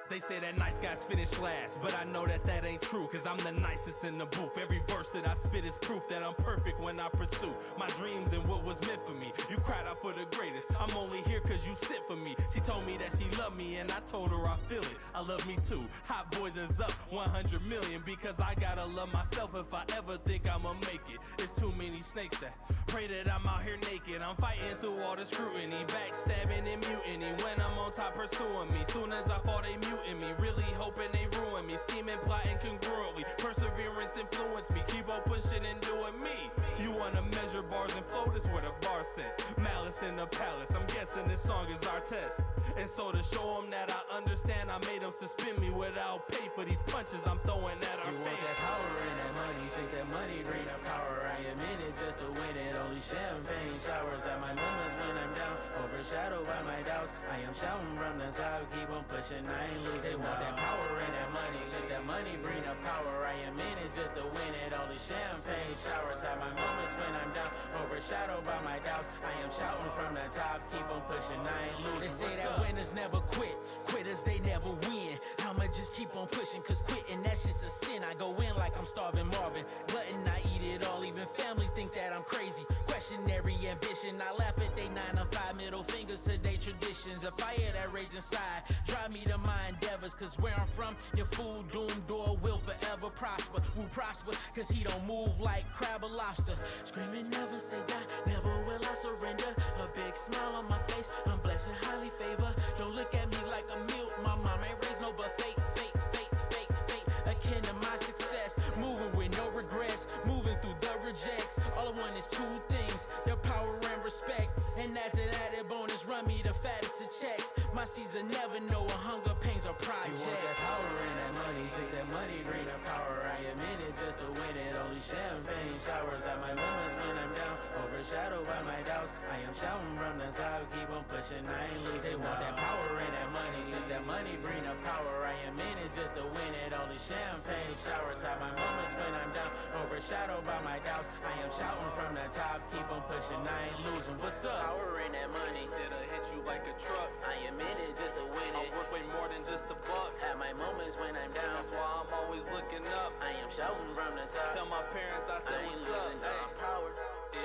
They say that nice guys finish last, but I know that that ain't true, cause I'm the nicest in the booth. Every verse that I spit is proof that I'm perfect when I pursue my dreams and what was meant for me. You cried out for the greatest, I'm only here cause you sent for me. She told me that she loved me and I told her I feel it. I love me too. Hot Boys is up 100 million, because I gotta love myself if I ever think I'ma make it. It's too many snakes that pray that I'm out here naked. I'm fighting through all the scrutiny, backstabbing and mutiny. When I'm on top pursuing me, soon as I fall they muting me. Really hoping they ruin me, scheming, plotting congruently. Perseverance influenced me, keep on pushing and doing me. You wanna measure bars and flow, this where the bar set. Malice in the palace, I'm guessing this song is our test. And so to show them that I understand, I made them suspend me without pay for these punches I'm throwing at our fans. You want that power and that money, think that money bring that power. I am in it just to win it, only champagne showers at my moments when I'm down, overshadowed by my doubts. I am shouting from the top, keep on pushing, I ain't losing. They want that power and that money, think that money bring the power. I am in it just to win it, only champagne showers at my moments when I'm down, overshadowed by my doubts. I am shouting from the top, keep on pushing, I ain't losing. They say that winners never quit, quitters they never win. I'ma just keep on pushing, cause quitting that shit's a sin. I go in like I'm starving Marvin, glutton I eat it all. Even family think that I'm crazy, question every ambition. I laugh at they 9 to 5 middle fingers to they traditions. A fire that rage inside, drive me to my endeavors. Cause where I'm from, your fool doomed door will forever prosper. Will prosper, cause he don't move like crab or lobster. Screaming never say die, never will I surrender. A big smile on my face, I'm blessed and highly favored. Don't look at me like a mute, my mom ain't raised no but fake, fake, fake, fake, fake. Akin to my success, moving with no regrets, moving through the rejects. All I want is 2 things, the power and respect. And as an added bonus, run me the fattest of checks. My season never know a hunger pains or projects. You want that power and that money, think that money bring the power. I am in it just to win it, only champagne showers at my moments when I'm down, overshadowed by my doubts. I am shouting from the top, keep on pushing, I ain't losing. They want that power and that money, think that money bring the power. I am in it just to win it, only champagne showers at my moments when I'm down, overshadowed by my doubts. I am shouting from the top, keep on pushing, I ain't losing. What's up? Power and that money, It'll hit you like a truck. I am in it just to win I'm it. worth way more than just a buck. At my moments when I'm down, That's why I'm always looking up. I am shouting from the top. Tell my parents I I said ain't what's losing up. no Hey, power,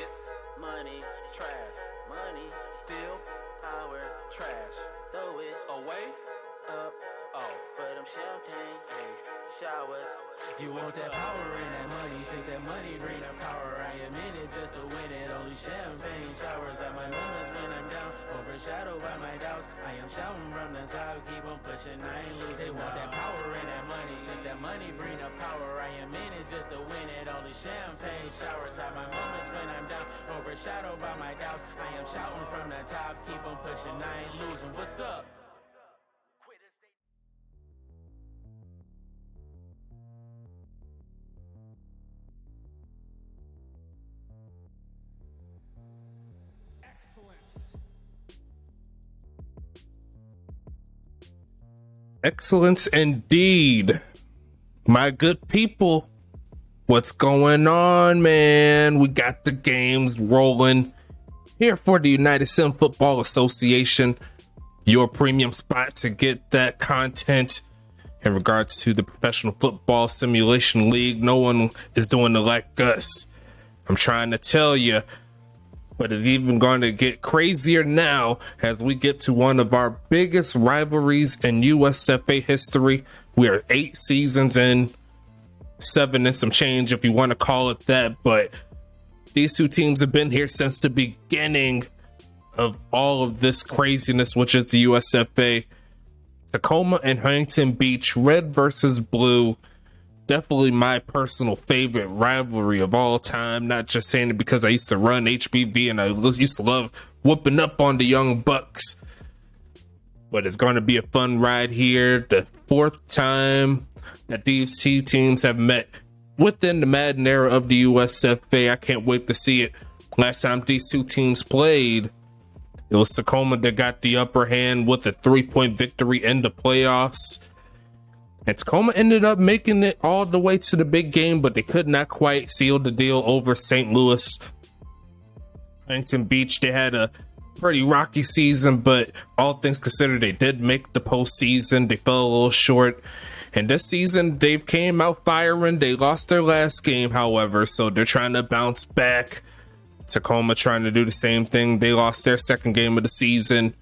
it's money, trash. money, Still power, trash. throw it Away? up Oh. for them champagne Hey. showers. You want that power and that money, think that money bring the power. I am in it just to win it, only champagne showers at my moments when I'm down, overshadowed by my doubts. I am shouting from the top, keep on pushing, I ain't losing. They want that power and that money, think that money bring the power. I am in it just to win it, only champagne showers at my moments when I'm down, overshadowed by my doubts. I am shouting from the top, keep on pushing, I ain't losing. What's up? Excellence indeed, my good people. What's going on, man? We got the games rolling here for the United Sim Football Association, your premium spot to get that content in regards to the Professional Football Simulation League. No one is doing it like us. I'm trying to tell you. But it's even going to get crazier now as we get to one of our biggest rivalries in USFA history. We are 8 seasons in, 7 and some change if you want to call it that. But these 2 teams have been here since the beginning of all of this craziness, which is the USFA. Tacoma and Huntington Beach, red versus blue. Definitely my personal favorite rivalry of all time. Not just saying it because I used to run HBV and I used to love whooping up on the young bucks. But it's going to be a fun ride here. The 4th time that these 2 teams have met within the Madden era of the USFA. I can't wait to see it. Last time these 2 teams played, it was Tacoma that got the upper hand with a 3-point victory in the playoffs. And Tacoma ended up making it all the way to the big game, but they could not quite seal the deal over St. Louis. Huntington Beach, they had a pretty rocky season, but all things considered, they did make the postseason. They fell a little short. And this season, they came out firing. They lost their last game, however, so they're trying to bounce back. Tacoma trying to do the same thing. They lost their second game of the season.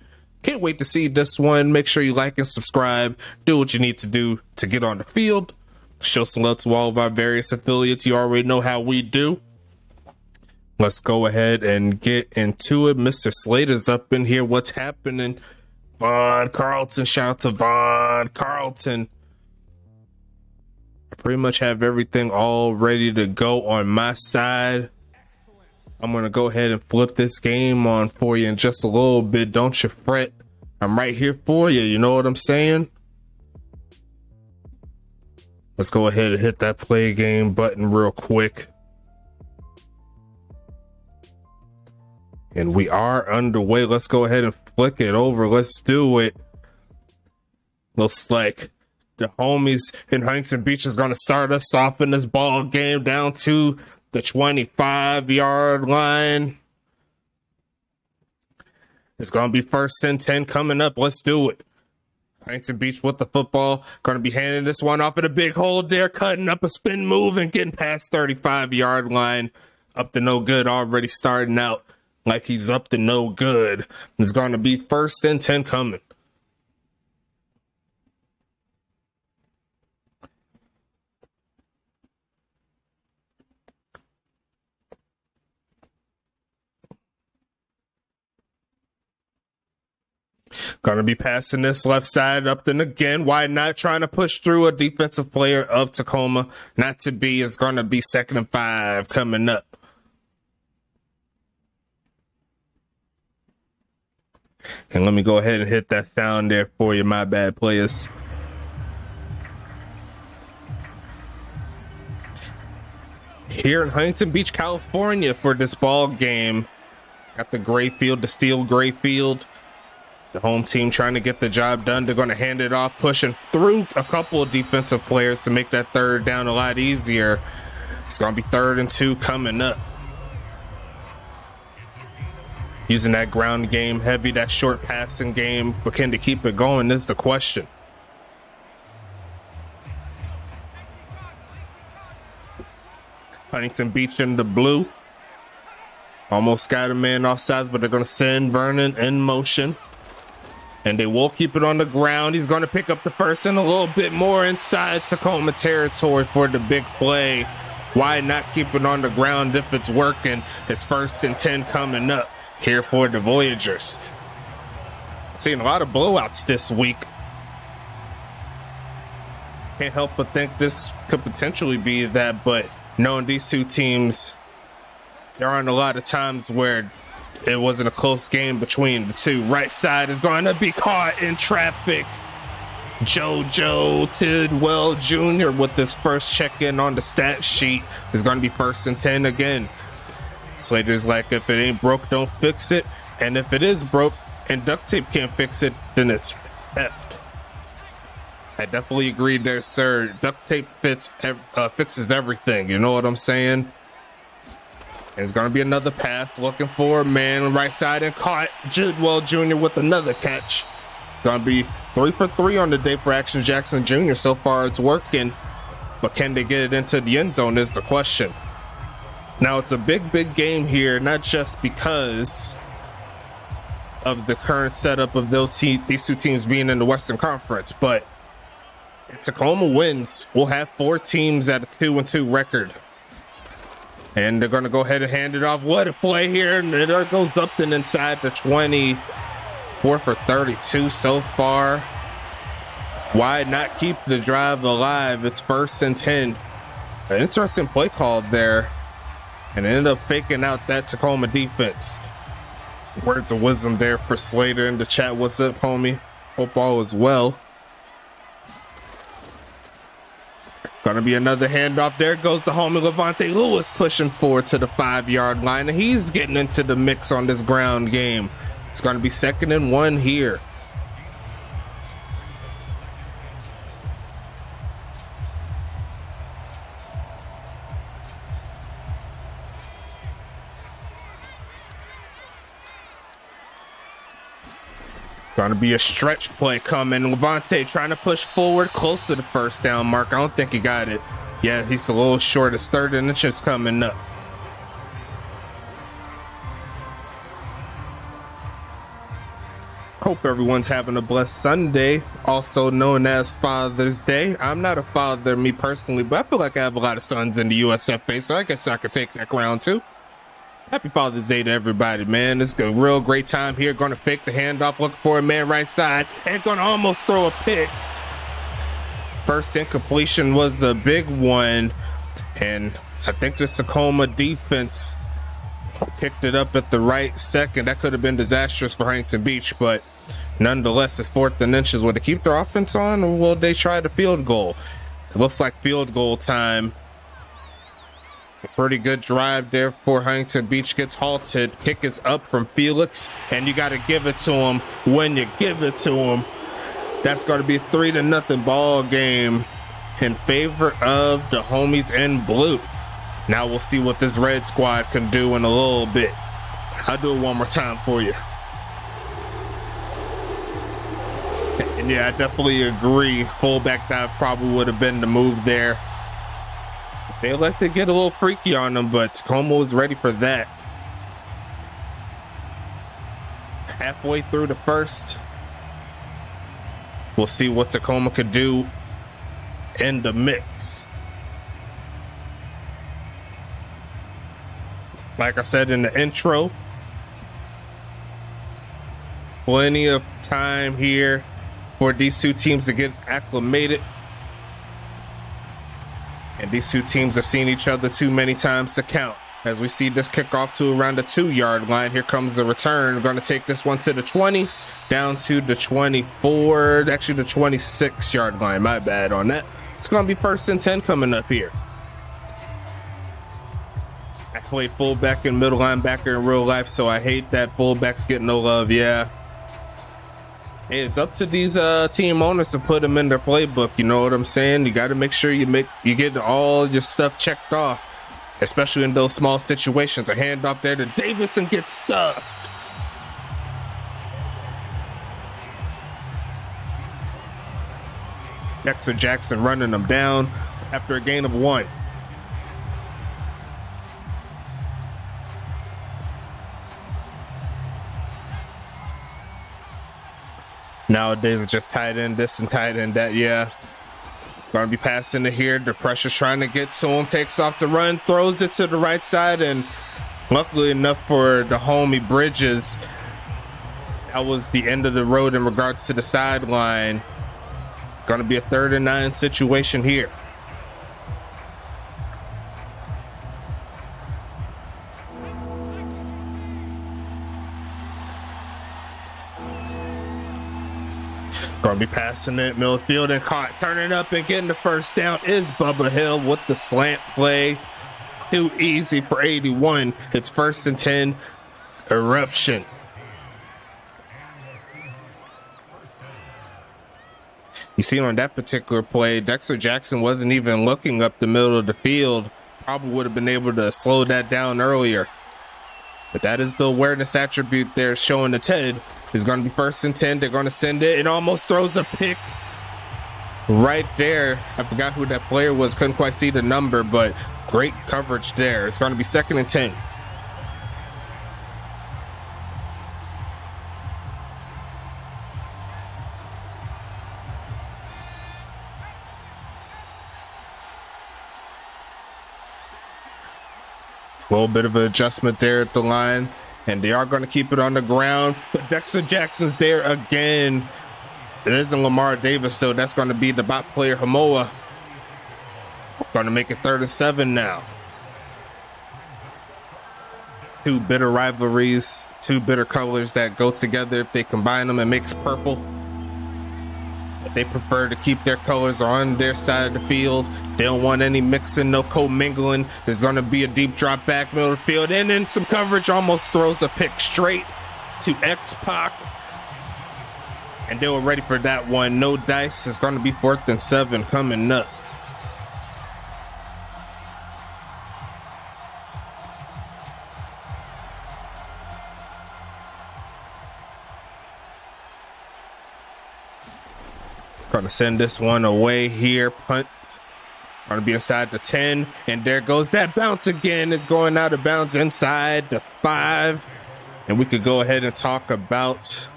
Can't wait to see this one. Make sure you like and subscribe. Do what you need to do to get on the field. Show some love to all of our various affiliates. You already know how we do. Let's go ahead and get into it. Mr. Slater's up in here. What's happening? Von Carlton. Shout out to Von Carlton. I pretty much have everything all ready to go on my side. I'm going to go ahead and flip this game on for you in just a little bit. Don't you fret. I'm right here for you. You know what I'm saying? Let's go ahead and hit that play game button real quick. And we are underway. Let's go ahead and flick it over. Let's do it. Looks like the homies in Huntington Beach is going to start us off in this ball game down to the 25-yard line. It's going to be 1st and 10 coming up. Let's do it. Huntington Beach with the football. Going to be handing this one off at a big hole there, cutting up a spin move and getting past 35-yard line. Up to no good, already starting out like he's up to no good. It's going to be 1st and 10 coming. Gonna be passing this left side up then again. Why not? Trying to push through a defensive player of Tacoma. Not to be. It's gonna be 2nd and 5 coming up. And let me go ahead and hit that sound there for you, my bad players. Here in Huntington Beach, California for this ball game. Got the gray field, the steel gray field. The home team trying to get the job done. They're going to hand it off, pushing through a couple of defensive players to make that 3rd down a lot easier. It's going to be 3rd and 2 coming up. Using that ground game heavy, that short passing game, but can they keep it going is the question. Huntington Beach in the blue. Almost got a man offside, but they're going to send Vernon in motion. And they will keep it on the ground. He's going to pick up the 1st and a little bit more inside Tacoma territory for the big play. Why not keep it on the ground if it's working? It's 1st and 10 coming up here for the Voyagers. Seeing a lot of blowouts this week. Can't help but think this could potentially be that, but knowing these two teams, there aren't a lot of times where it wasn't a close game between the two. Right side is going to be caught in traffic. JoJo Tidwell Jr. with his first check-in on the stat sheet is going to be 1st and 10 again. Slater's like, if it ain't broke, don't fix it. And if it is broke and duct tape can't fix it, then it's effed. I definitely agree there, sir. Duct tape fixes everything. You know what I'm saying? And it's going to be another pass looking for a man right side and caught Tidwell Jr. with another catch. It's going to be 3 for 3 on the day for Action Jackson Jr. So far it's working, but can they get it into the end zone is the question. Now it's a big game here, not just because of the current setup of these two teams being in the Western Conference, but if Tacoma wins, we'll have 4 teams at a 2-2 record. And they're going to go ahead and hand it off. What a play here. And it goes up and inside the 20. 4 for 32 so far. Why not keep the drive alive? It's 1st and 10. An interesting play called there. And ended up faking out that Tacoma defense. Words of wisdom there for Slater in the chat. What's up, homie? Hope all is well. Gonna be another handoff. There goes the homie Levante Lewis pushing forward to the 5-yard line. And he's getting into the mix on this ground game. It's gonna be 2nd and 1 here. Gonna be a stretch play coming. Levante trying to push forward close to the first down mark. I don't think he got it. Yeah, he's a little short. It's 3rd and inches coming up. Hope everyone's having a blessed Sunday, also known as Father's Day. I'm not a father, me personally, but I feel like I have a lot of sons in the USFA, so I guess I could take that crown too. Happy Father's Day to everybody, man. It's a real great time here. Gonna fake the handoff, looking for a man right side, and gonna almost throw a pick. First incompletion was the big one, and I think the Tacoma defense picked it up at the right second. That could have been disastrous for Huntington Beach, but nonetheless, it's 4th and inches. Will they keep their offense on, or will they try the field goal? It looks like field goal time. A pretty good drive there for Huntington Beach. Gets halted. Kick is up from Felix, and you got to give it to him when you give it to him. That's going to be a 3-0 ball game in favor of the homies in blue. Now we'll see what this red squad can do in a little bit. I'll do it one more time for you. And yeah, I definitely agree. Fullback dive probably would have been the move there. They let it get a little freaky on them, but Tacoma was ready for that. Halfway through the first, we'll see what Tacoma could do in the mix. Like I said in the intro, plenty of time here for these two teams to get acclimated. And these two teams have seen each other too many times to count. As we see this kickoff to around the 2-yard line, here comes the return. We're going to take this one to the 20, down to the 24, actually the 26-yard line. My bad on that. It's going to be 1st and 10 coming up here. I played fullback and middle linebacker in real life, so I hate that fullbacks get no love. Yeah. Hey, it's up to these team owners to put them in their playbook. You know what I'm saying? You got to make sure you get all your stuff checked off, especially in those small situations. A handoff there to Davidson gets stuffed. Dexter Jackson running them down after a gain of 1. Nowadays, it's just tight end this and tight end that. Yeah. Gonna be passing to here. The pressure's trying to get to him. Takes off to run. Throws it to the right side. And luckily enough for the homie Bridges, that was the end of the road in regards to the sideline. Gonna be a 3rd and 9 situation here. Gonna be passing it midfield and caught. Turning up and getting the first down is Bubba Hill with the slant play. Too easy for 81. It's 1st and 10. Eruption. You see on that particular play, Dexter Jackson wasn't even looking up the middle of the field. Probably would have been able to slow that down earlier. But that is the awareness attribute there showing the Ted. Is going to be 1st and 10. They're going to send it. It almost throws the pick right there. I forgot who that player was. Couldn't quite see the number, but great coverage there. It's going to be 2nd and 10. A little bit of an adjustment there at the line. And they are going to keep it on the ground. But Dexter Jackson's there again. It isn't Lamar Davis, though. That's going to be the bot player, Hamoa. Going to make it 3rd and 7 now. Two bitter rivalries, two bitter colors that go together. If they combine them, it makes purple. But they prefer to keep their colors on their side of the field. They don't want any mixing, no co-mingling. There's going to be a deep drop back middle of the field. And then some coverage, almost throws a pick straight to X-Pac. And they were ready for that one. No dice. It's going to be 4th and 7 coming up. Gonna send this one away here. Punt. Gonna be inside the 10. And there goes that bounce again. It's going out of bounds inside the 5. And we could go ahead and talk about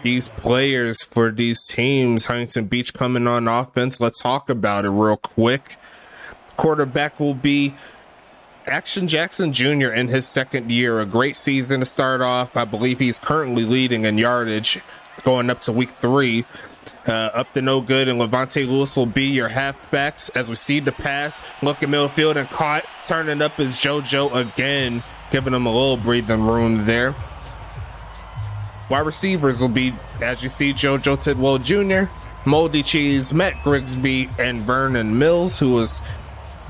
these players for these teams. Huntington Beach coming on offense. Let's talk about it real quick. Quarterback will be Action Jackson Jr. in his second year. A great season to start off. I believe he's currently leading in yardage going up to week 3. Up to no good, and Levante Lewis will be your halfbacks as we see the pass. Look at midfield and caught. Turning up is JoJo again, giving him a little breathing room there. Wide receivers will be, as you see, JoJo Tidwell Jr., Moldy Cheese, Matt Grigsby, and Vernon Mills, who was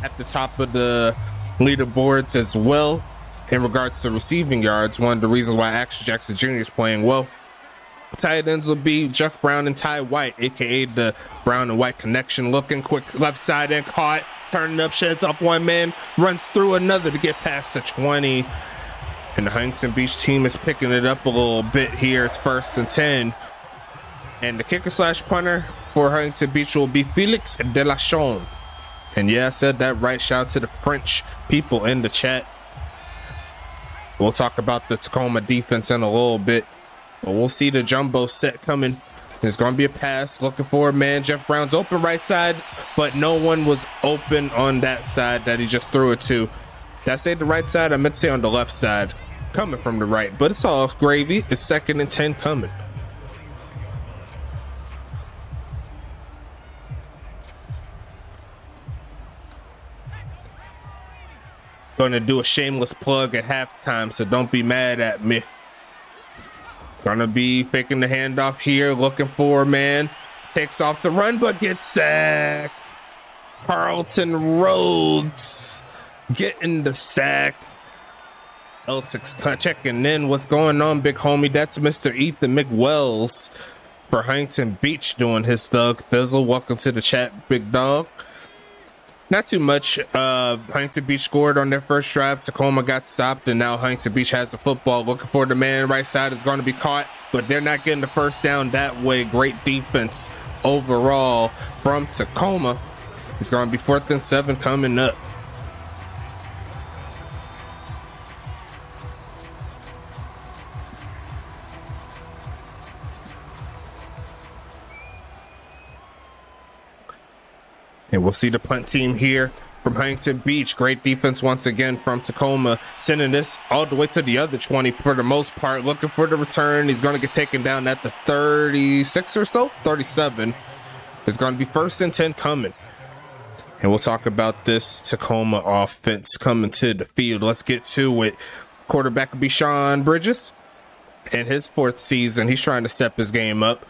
at the top of the leaderboards as well in regards to receiving yards. One of the reasons why Action Jackson Jr. is playing well. Tight ends will be Jeff Brown and Ty White, aka the Brown and White connection. Looking quick left side and caught. Turning up, sheds off one man, runs through another to get past the 20. And the Huntington Beach team is picking it up a little bit here. It's 1st and 10. And the kicker / punter for Huntington Beach will be Felix Delachon. And yeah, I said that right. Shout out to the French people in the chat. We'll talk about the Tacoma defense in a little bit. But we'll see the jumbo set coming. There's going to be a pass. Looking for a man. Jeff Brown's open right side. But no one was open on that side that he just threw it to. Did I say the right side? I meant to say on the left side. Coming from the right. But it's all gravy. It's 2nd and 10 coming. Going to do a shameless plug at halftime, so don't be mad at me. Gonna be faking the handoff here, looking for a man. Takes off the run, but gets sacked. Carlton Rhodes getting the sack. Celtics checking in. What's going on, big homie? That's Mr. Ethan McWells for Huntington Beach doing his thug thizzle. Welcome to the chat, big dog. Not too much. Huntington Beach scored on their first drive. Tacoma got stopped, and now Huntington Beach has the football. Looking for the man right side is going to be caught, but they're not getting the first down that way. Great defense overall from Tacoma. It's going to be 4th and 7 coming up. And we'll see the punt team here from Huntington Beach. Great defense once again from Tacoma, sending this all the way to the other 20 for the most part. Looking for the return. He's going to get taken down at the 36 or so, 37. It's going to be 1st and 10 coming. And we'll talk about this Tacoma offense coming to the field. Let's get to it. Quarterback will be Sean Bridges. In his 4th season, he's trying to step his game up.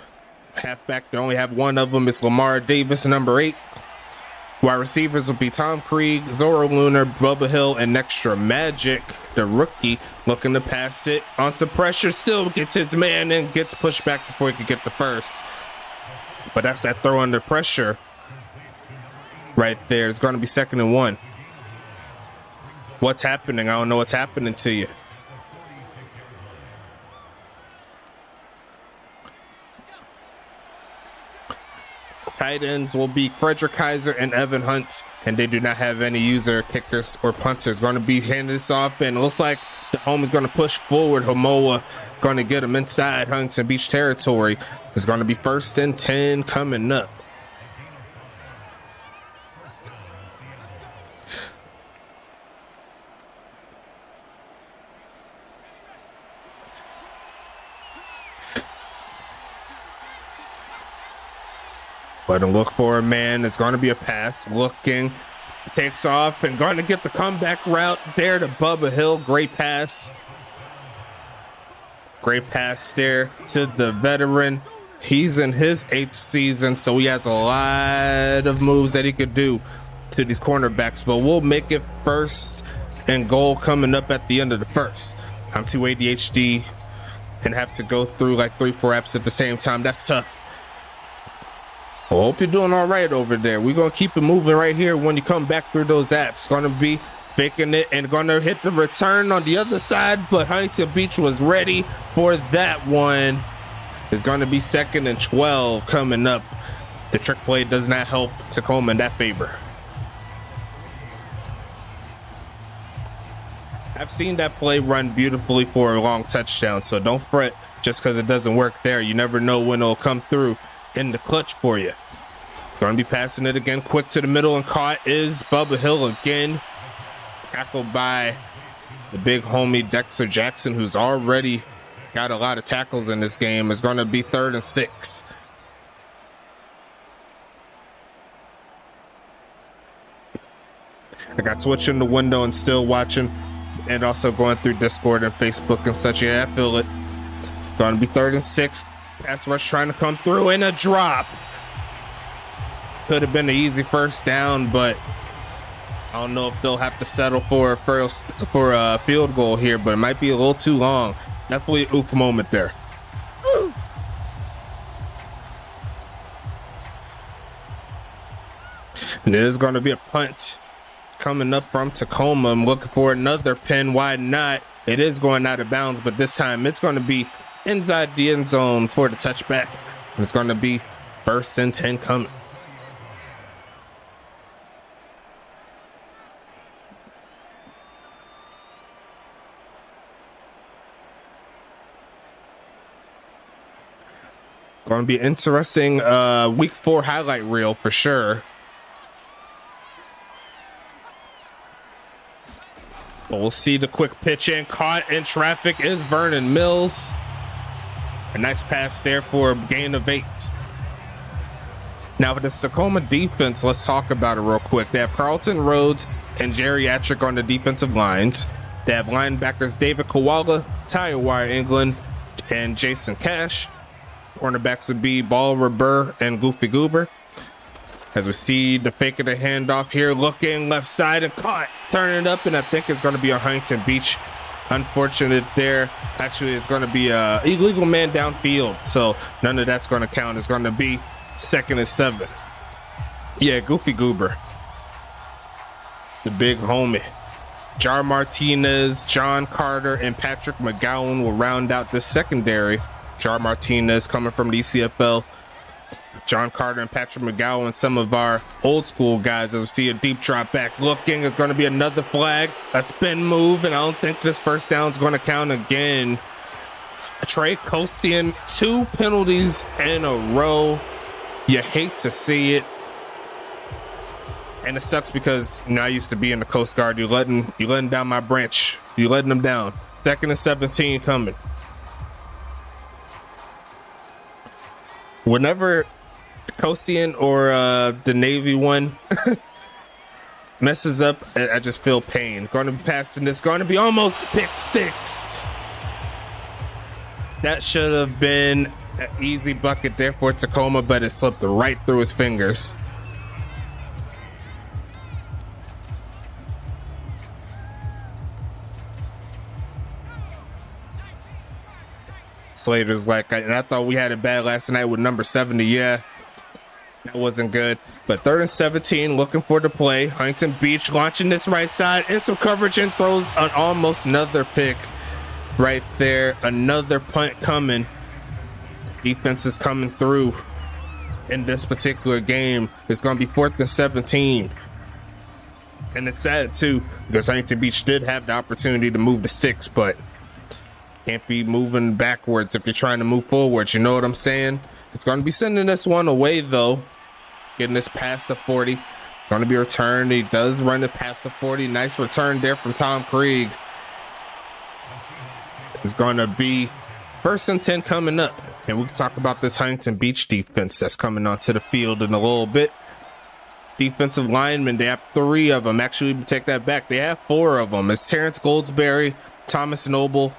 Halfback, they only have one of them. It's Lamar Davis, number 8. Wide receivers will be Tom Krieg, Zoro Lunar, Bubba Hill, and Extra Magic, the rookie, looking to pass it on some pressure. Still gets his man and gets pushed back before he could get the first. But that's that throw under pressure right there. It's going to be 2nd and 1. What's happening? I don't know what's happening to you. Tight ends will be Frederick Kaiser and Evan Hunt, and they do not have any user kickers or punters. Going to be handing this off, and it looks like the home is going to push forward. Homoa going to get him inside Huntington Beach territory. It's going to be 1st and 10 coming up. Let him look for a man. It's going to be a pass. Looking, takes off, and going to get the comeback route there to Bubba Hill. Great pass. Great pass there to the veteran. He's in his 8th season, so he has a lot of moves that he could do to these cornerbacks. But we'll make it 1st and goal coming up at the end of the 1st. I'm too ADHD and have to go through like 3-4 apps at the same time. That's tough. I hope you're doing all right over there. We're going to keep it moving right here when you come back through those apps. Going to be faking it and going to hit the return on the other side, but Huntington Beach was ready for that one. It's going to be 2nd and 12 coming up The trick play does not help Tacoma in that favor. I've seen that play run beautifully for a long touchdown, so don't fret just because it doesn't work there. You never know when it'll come through in the clutch for you. Going to be passing it again quick to the middle, and caught is Bubba Hill again. Tackled by the big homie Dexter Jackson, who's already got a lot of tackles in this game. Is going to be 3rd and 6. I got Twitch in the window and still watching, and also going through Discord and Facebook and such. Yeah, I feel it. Going to be 3rd and 6. Pass rush trying to come through, and a drop. Could have been an easy first down, but I don't know if they'll have to settle for a field goal here, but it might be a little too long. Definitely an oof moment there. And it is going to be a punt coming up from Tacoma. I'm looking for another pin. Why not? It is going out of bounds, but this time it's going to be inside the end zone for the touchback. And it's going to be 1st and 10 coming. Going to be interesting week 4 highlight reel for sure. But we'll see the quick pitch in, caught in traffic is Vernon Mills. A nice pass there for a gain of 8. Now for the Tacoma defense, let's talk about it real quick. They have Carlton Rhodes and Geriatric on the defensive lines. They have linebackers David Koala, Tyawire England, and Jason Cash. Cornerbacks would be Ball Burr and Goofy Goober. As we see the fake of the handoff here, looking left side and caught, turning it up, and I think it's going to be on Huntington Beach. Unfortunate there. Actually, it's going to be a illegal man downfield, so none of that's going to count. It's going to be 2nd and 7. Yeah, Goofy Goober, the big homie. Jar Martinez, John Carter, and Patrick McGowan will round out the secondary. Jar Martinez coming from the ECFL. John Carter and Patrick McGowan, some of our old school guys. As we see a deep drop back looking, it's going to be another flag, a spin move, and I don't think this first down is going to count again. Trey Costian, 2 penalties in a row. You hate to see it, and it sucks because I used to be in the Coast Guard. You letting down my branch. You letting them down. 2nd and 17 coming. Whenever Costian or the Navy one messes up, I just feel pain. Going to be passing this, going to be almost pick 6. That should have been an easy bucket there for Tacoma, but it slipped right through his fingers. Slater's like, and I thought we had it bad last night with number 70. Yeah, that wasn't good. But 3rd and 17, looking for the play. Huntington Beach launching this right side and some coverage, and throws an almost another pick right there. Another punt coming. Defense is coming through in this particular game. It's going to be 4th and 17. And it's sad too, because Huntington Beach did have the opportunity to move the sticks, but can't be moving backwards if you're trying to move forwards. You know what I'm saying? It's going to be sending this one away, though. Getting this past the 40. Going to be returned. He does run it past the 40. Nice return there from Tom Krieg. It's going to be 1st and 10 coming up. And we can talk about this Huntington Beach defense that's coming onto the field in a little bit. Defensive linemen, they have 3 of them. Actually, take that back. They have 4 of them. It's Terrence Goldsberry, Thomas Noble,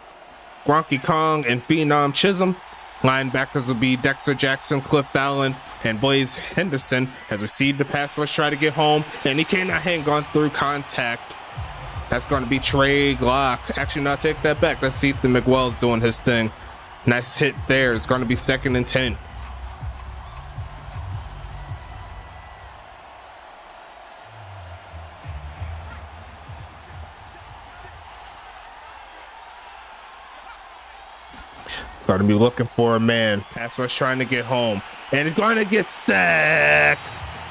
Gronky Kong, and Phenom Chisholm. Linebackers will be Dexter Jackson, Cliff Allen, and Blaze Henderson. As we see the pass rush try to get home, and he cannot hang on through contact. That's going to be Trey Glock. Actually, not take that back. Let's see Ethan McWell's doing his thing. Nice hit there. It's going to be 2nd and 10. Gonna be looking for a man. Pass rush trying to get home. And it's gonna get sacked.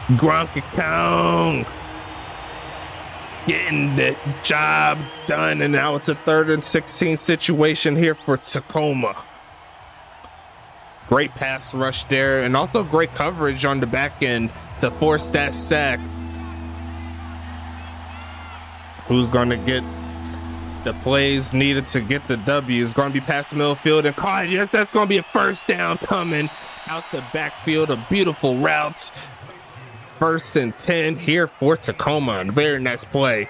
Gronk account. Getting the job done. And now it's a 3rd and 16 situation here for Tacoma. Great pass rush there. And also great coverage on the back end to force that sack. Who's gonna get the plays needed to get the W? Is going to be past the middle field and caught. Yes, that's going to be a first down coming out the backfield. A beautiful route. 1st and 10 here for Tacoma. Very nice play.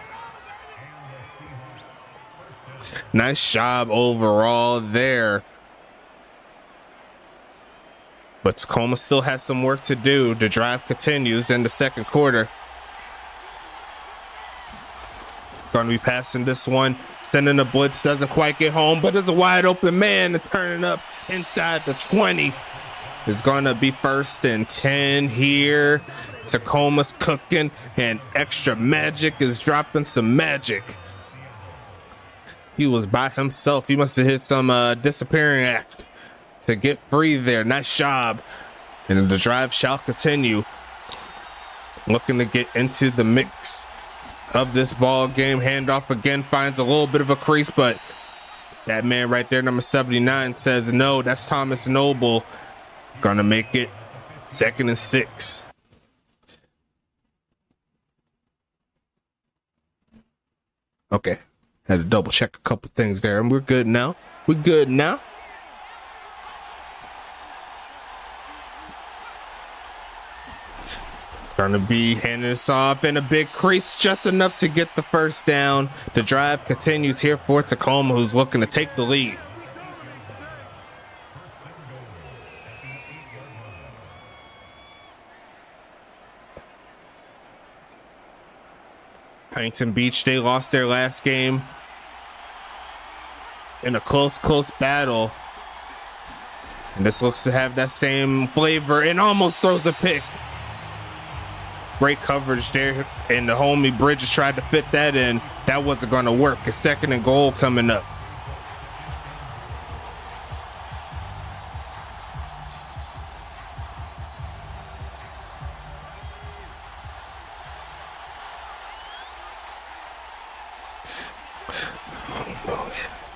Nice job overall there. But Tacoma still has some work to do. The drive continues in the 2nd quarter. Going to be passing this one. Sending a blitz, doesn't quite get home, but it's a wide open man and turning up inside the 20. It's going to be 1st and 10 here. Tacoma's cooking, and Extra Magic is dropping some magic. He was by himself. He must have hit some disappearing act to get free there. Nice job. And the drive shall continue. Looking to get into the mix of this ball game. Handoff again, finds a little bit of a crease, but that man right there, number 79, says no. That's Thomas Noble. Gonna make it 2nd and 6. Okay, had to double check a couple things there, and we're good now. We're good now. Gonna be handing this off in a big crease, just enough to get the first down. The drive continues here for Tacoma, who's looking to take the lead. Huntington Beach, they lost their last game in a close battle. And this looks to have that same flavor, and almost throws a pick. Great coverage there, and the homie Bridges tried to fit that in. That wasn't going to work. A 2nd and goal coming up.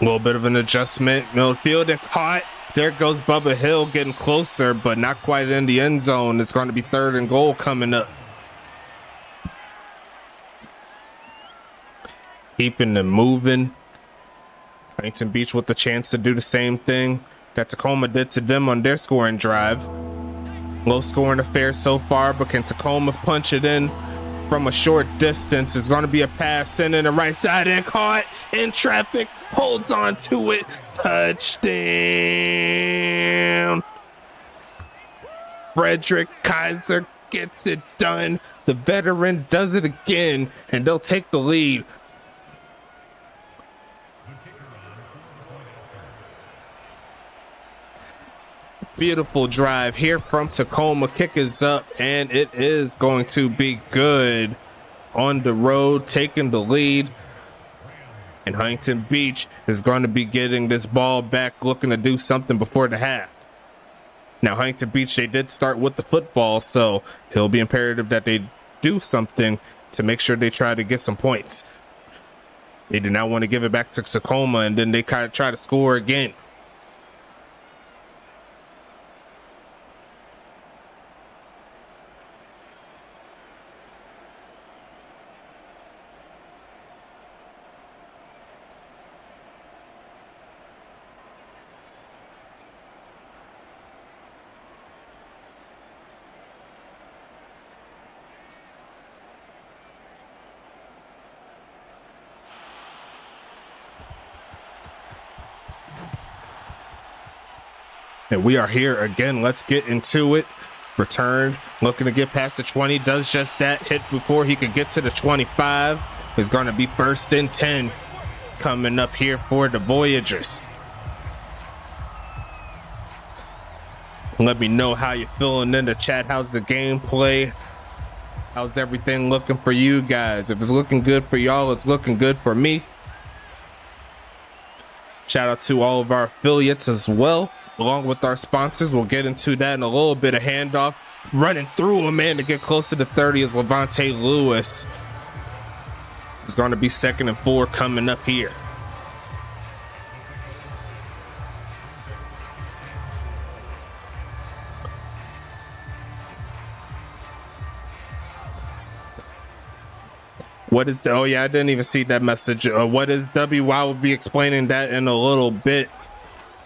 A little bit of an adjustment. Middle field and caught. There goes Bubba Hill getting closer, but not quite in the end zone. It's going to be 3rd and goal coming up. Keeping them moving. Huntington Beach with the chance to do the same thing that Tacoma did to them on their scoring drive. Low scoring affair so far, but can Tacoma punch it in from a short distance? It's going to be a pass sent in the right side and caught in traffic. Holds on to it. Touchdown. Frederick Kaiser gets it done. The veteran does it again, and they'll take the lead. Beautiful drive here from Tacoma. Kick is up, and it is going to be good. On the road, taking the lead. And Huntington Beach is going to be getting this ball back, looking to do something before the half. Now, Huntington Beach, they did start with the football, so it'll be imperative that they do something to make sure they try to get some points. They did not want to give it back to Tacoma, and then they kind of try to score again. And we are here again. Let's get into it. Return, looking to get past the 20. Does just that. Hit before he could get to the 25. Is going to be 1st and 10 coming up here for the Voyagers. Let me know how you're feeling in the chat. How's the gameplay? How's everything looking for you guys? If it's looking good for y'all, it's looking good for me. Shout out to all of our affiliates as well, along with our sponsors. We'll get into that in a little bit. A handoff running through a man to get closer to 30 is Levante Lewis. It's going to be 2nd and 4 coming up here. What is the, oh yeah, I didn't even see that message. What is W? I will be explaining that in a little bit.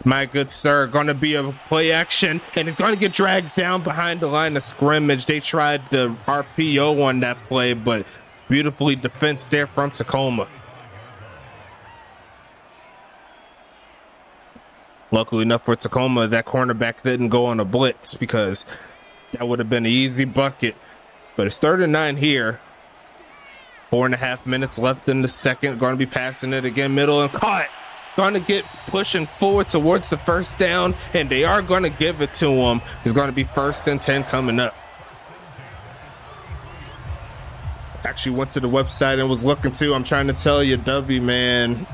My good sir, going to be a play action, and it's going to get dragged down behind the line of scrimmage. They tried the RPO on that play, but beautifully defensed there from Tacoma. Luckily enough for Tacoma, that cornerback didn't go on a blitz because that would have been an easy bucket. But it's 3rd and 9 here. 4.5 minutes left in the second. Going to be passing it again, middle and caught. Going to get pushing forward towards the first down, and they are going to give it to him. It's going to be 1st and 10 coming up. Actually went to the website and was looking too. I'm trying to tell you, W, man,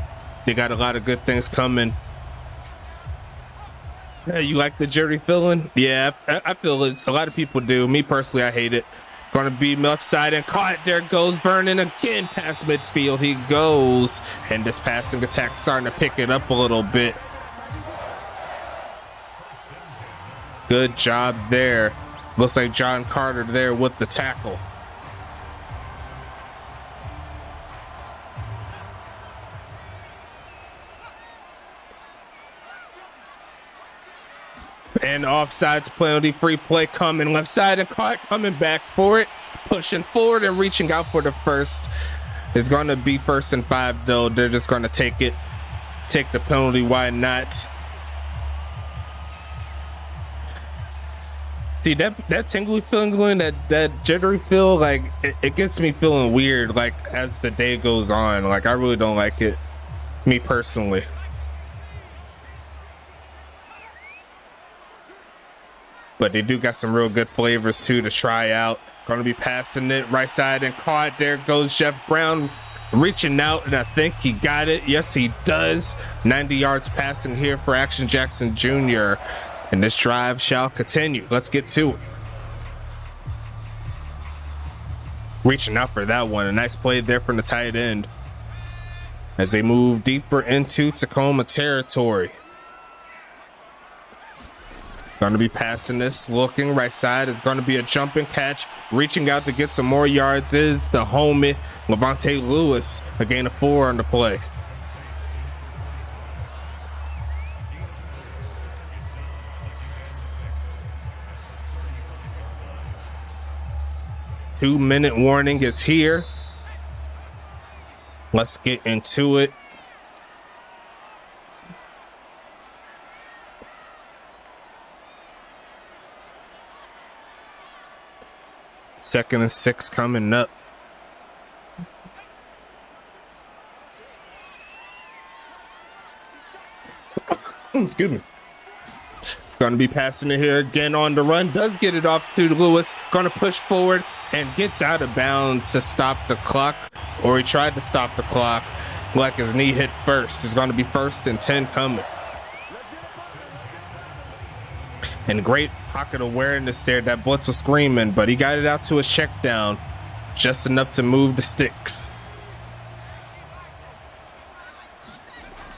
they got a lot of good things coming. Yeah, you like the Jerry feeling? Yeah, I feel it. A lot of people do. Me personally, I hate it. Going to be left side and caught. There goes Vernon again past midfield. He goes, and this passing attack starting to pick it up a little bit. Good job there. Looks like John Carter there with the tackle. And offsides penalty, free play coming left side and caught, coming back for it, pushing forward and reaching out for the first. It's going to be 1st and 5 though. They're just going to take it, take the penalty. Why not? See that tingly feeling, that jittery feel, like it gets me feeling weird. Like as the day goes on, like I really don't like it, me personally. But they do got some real good flavors too to try out. Going to be passing it right side and caught. There goes Jeff Brown reaching out, and I think he got it. Yes, he does. 90 yards passing here for Action Jackson Jr. And this drive shall continue. Let's get to it. Reaching out for that one. A nice play there from the tight end as they move deeper into Tacoma territory. Going to be passing this, looking right side. It's going to be a jumping catch. Reaching out to get some more yards is the homie Levante Lewis. A gain of 4 on the play. Two-minute warning is here. Let's get into it. Second and 6 coming up. Excuse me. Going to be passing it here again on the run. Does get it off to Lewis. Going to push forward and gets out of bounds to stop the clock. Or he tried to stop the clock. Like his knee hit first. It's going to be 1st and 10 coming. And great pocket awareness there. That blitz was screaming, but he got it out to his check down. Just enough to move the sticks.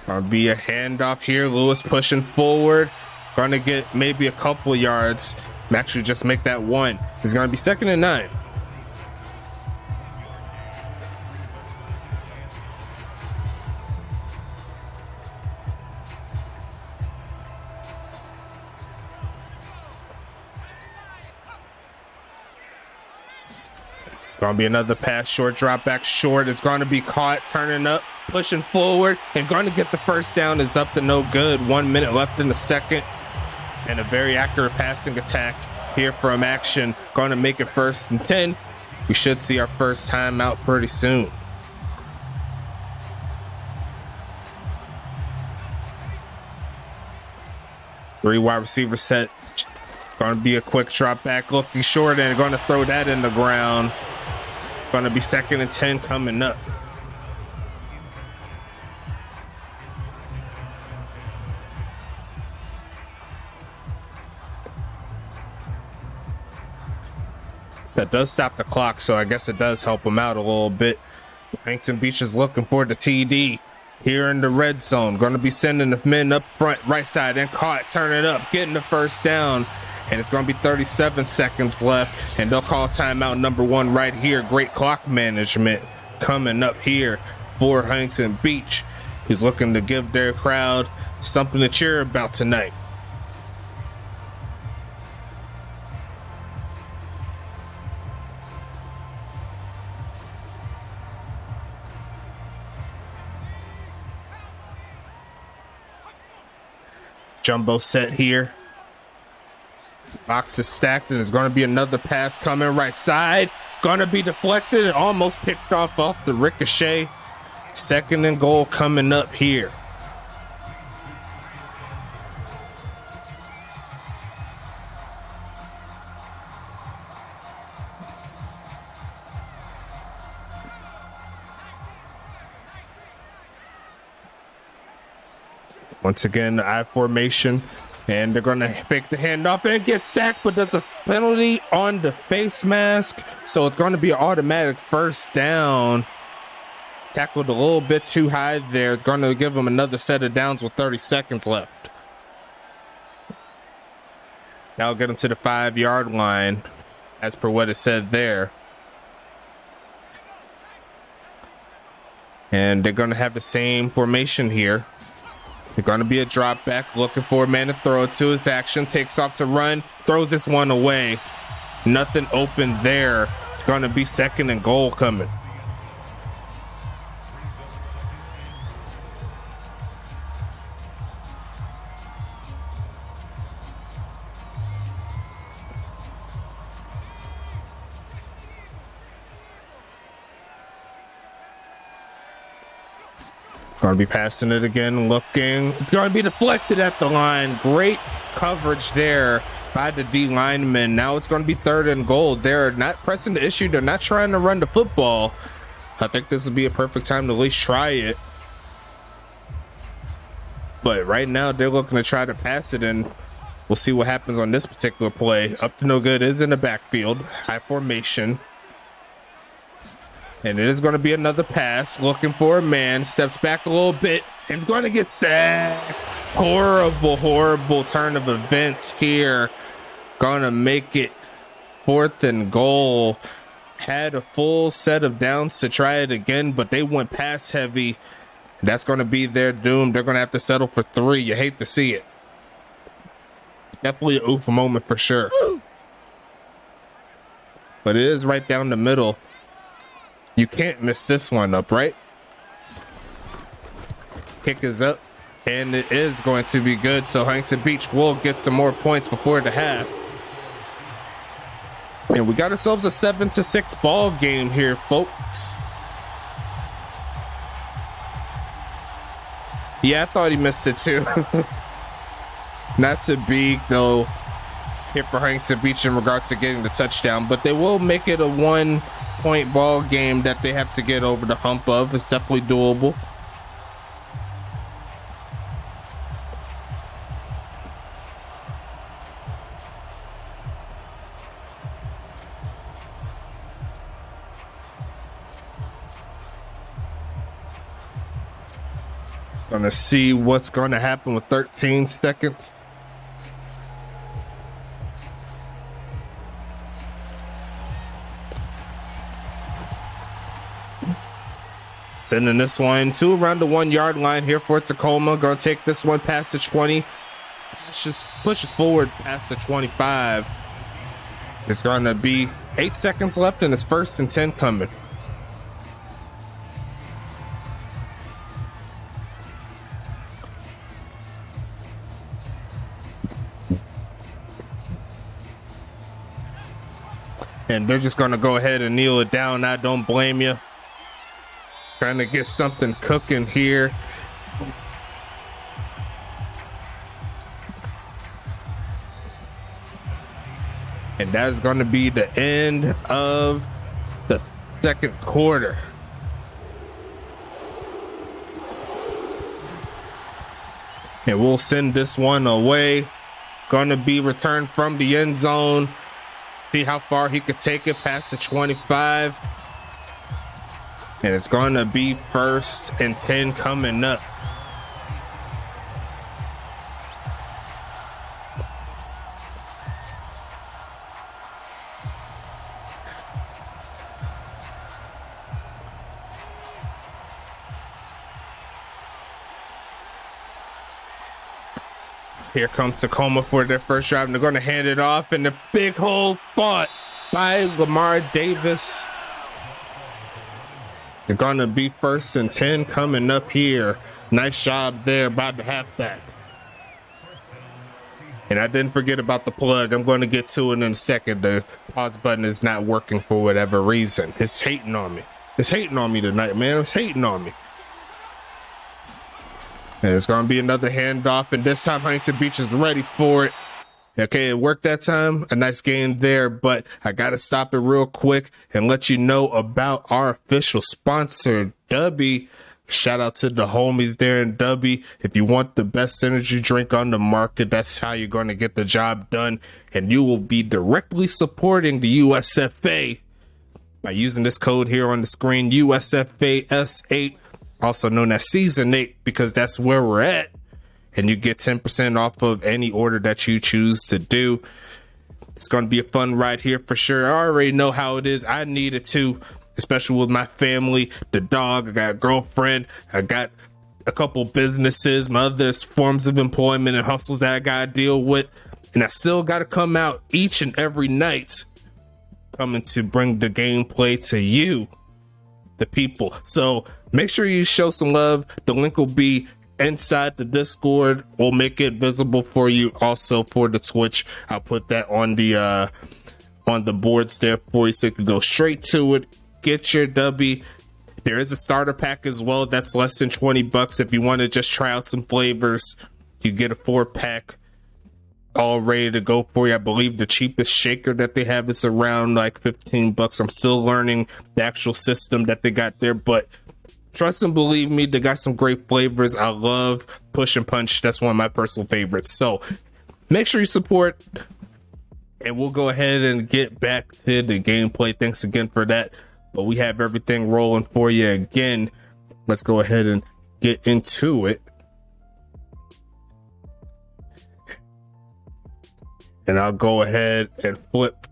Gonna be a handoff here. Lewis pushing forward. Gonna get maybe a couple yards. Actually just make that 1. It's gonna be 2nd and 9. Gonna be another pass short, drop back short. It's gonna be caught, turning up, pushing forward, and gonna get the first down. Is up to no good. 1 minute left in the second. And a very accurate passing attack here from Action. Gonna make it 1st and 10. We should see our first timeout pretty soon. Three wide receiver set. Gonna be a quick drop back, looking short, and gonna throw that in the ground. Gonna be 2nd and 10 coming up. That does stop the clock, so I guess it does help them out a little bit. Huntington Beach is looking for the TD here in the red zone. Going to be sending the men up front, right side, and caught, turn it up, getting the first down. And it's going to be 37 seconds left, and they'll call timeout number 1 right here. Great clock management coming up here for Huntington Beach. He's looking to give their crowd something to cheer about tonight. Jumbo set here. Box is stacked, and there's going to be another pass coming right side. Going to be deflected and almost picked off the ricochet. 2nd and goal coming up here. Once again, the I formation, and they're going to fake the handoff and get sacked, but there's a penalty on the face mask, so it's going to be an automatic first down. Tackled a little bit too high there. It's going to give them another set of downs with 30 seconds left. That'll get them to the 5-yard line, as per what it said there. And they're going to have the same formation here. They're going to be a drop back, looking for a man to throw it to. His action, takes off to run, throws this one away. Nothing open there. It's going to be 2nd and goal coming. Going to be passing it again, looking. It's going to be deflected at the line. Great coverage there by the D lineman. Now it's going to be 3rd and goal. They're not pressing the issue. They're not trying to run the football. I think this would be a perfect time to at least try it. But right now they're looking to try to pass it, and we'll see what happens on this particular play. Up to no good is in the backfield. High formation. And it is going to be another pass, looking for a man, steps back a little bit, and going to get sacked. Horrible turn of events here. Going to make it 4th and goal. Had a full set of downs to try it again, but they went pass heavy. That's going to be their doom. They're going to have to settle for 3. You hate to see it. Definitely a oof moment for sure. But it is right down the middle. You can't miss this one up, right? Kick is up, and it is going to be good. So Huntington Beach will get some more points before the half. And we got ourselves a 7-6 ball game here, folks. Yeah, I thought he missed it too. Not to be, though, hit for Huntington Beach in regards to getting the touchdown, but they will make it a 1-point ball game that they have to get over the hump of. It's definitely doable. Gonna see what's going to happen with 13 seconds. Sending this one to around the 1-yard line here for Tacoma. Gonna take this one past the 20. Just pushes forward past the 25. It's gonna be 8 seconds left, and it's 1st and 10 coming. And they're just gonna go ahead and kneel it down. I don't blame you. Trying to get something cooking here. And that's going to be the end of the 2nd quarter. And we'll send this one away. Going to be returned from the end zone See how far he could take it past the 25. And it's going to be 1st and 10 coming up. Here comes Tacoma for their first drive, and they're going to hand it off, and the big hole fought by Lamar Davis. They're going to be 1st and 10 coming up here. Nice job there by the halfback. And I didn't forget about the plug. I'm going to get to it in a second. The pause button is not working for whatever reason. It's hating on me. It's hating on me tonight, man. It's hating on me. And it's going to be another handoff, and this time Huntington Beach is ready for it. Okay, it worked that time. A nice game there, but I got to stop it real quick and let you know about our official sponsor, Dubby. Shout out to the homies there in Dubby. If you want the best energy drink on the market, that's how you're going to get the job done. And you will be directly supporting the USFA by using this code here on the screen, USFA S8. Also known as Season 8, because that's where we're at. And you get 10% off of any order that you choose to do. It's going to be a fun ride here for sure. I already know how it is. I need it too, especially with my family, the dog. I got a girlfriend. I got a couple businesses, my other forms of employment and hustles that I got to deal with. And I still got to come out each and every night, coming to bring the gameplay to you, the people. So make sure you show some love. The link will be inside the Discord. We'll make it visible for you also for the Twitch. I'll put that on the boards there for you, so you can go straight to it. Get your W. There is a starter pack as well. That's less than $20. If you want to just try out some flavors, you get a 4-pack all ready to go for you. I believe the cheapest shaker that they have is around like $15. I'm still learning the actual system that they got there, but trust and believe me, they got some great flavors. I love Push and Punch. That's one of my personal favorites. So make sure you support, and we'll go ahead and get back to the gameplay. Thanks again for that. But we have everything rolling for you again. Let's go ahead and get into it. And I'll go ahead and flip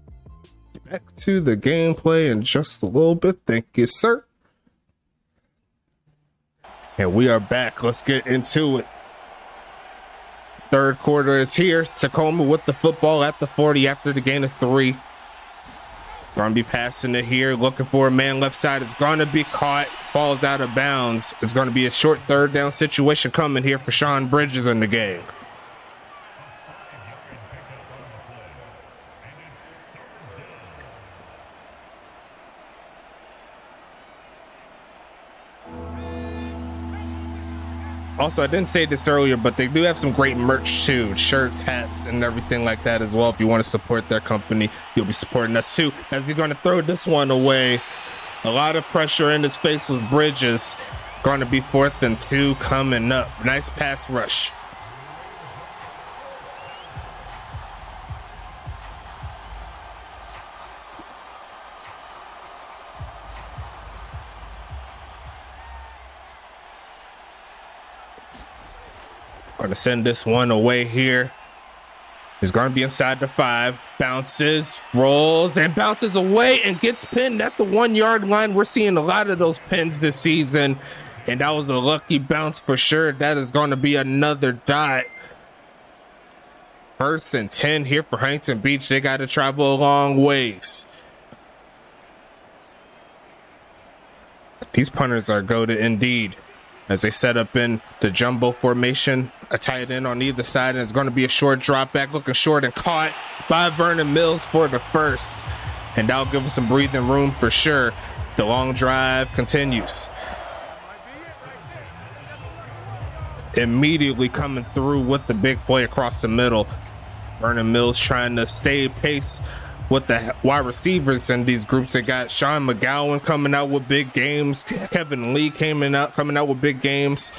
back to the gameplay in just a little bit. Thank you, sir. And we are back. Let's get into it. Third quarter is here. Tacoma with the football at the 40 after the gain of 3. Going to be passing it here. Looking for a man left side. It's going to be caught. Falls out of bounds. It's going to be a short third down situation coming here for Sean Bridges in the game. Also, I didn't say this earlier, but they do have some great merch too. Shirts, hats, and everything like that as well. If you want to support their company, you'll be supporting us too. As he's going to throw this one away. A lot of pressure in his face with Bridges. Going to be 4th and 2 coming up. Nice pass rush. Going to send this one away here. He's going to be inside the 5. Bounces, rolls, and bounces away and gets pinned at the 1-yard line. We're seeing a lot of those pins this season, and that was a lucky bounce for sure. That is going to be another dot. 1st and 10 here for Huntington Beach. They got to travel a long ways. These punters are goated indeed, as they set up in the jumbo formation, a tight end on either side, and it's going to be a short drop back, looking short and caught by Vernon Mills for the first. And that'll give us some breathing room for sure. The long drive continues. Immediately coming through with the big play across the middle. Vernon Mills trying to stay pace with the wide receivers in these groups. They got Sean McGowan coming out with big games. Kevin Lee coming out with big games.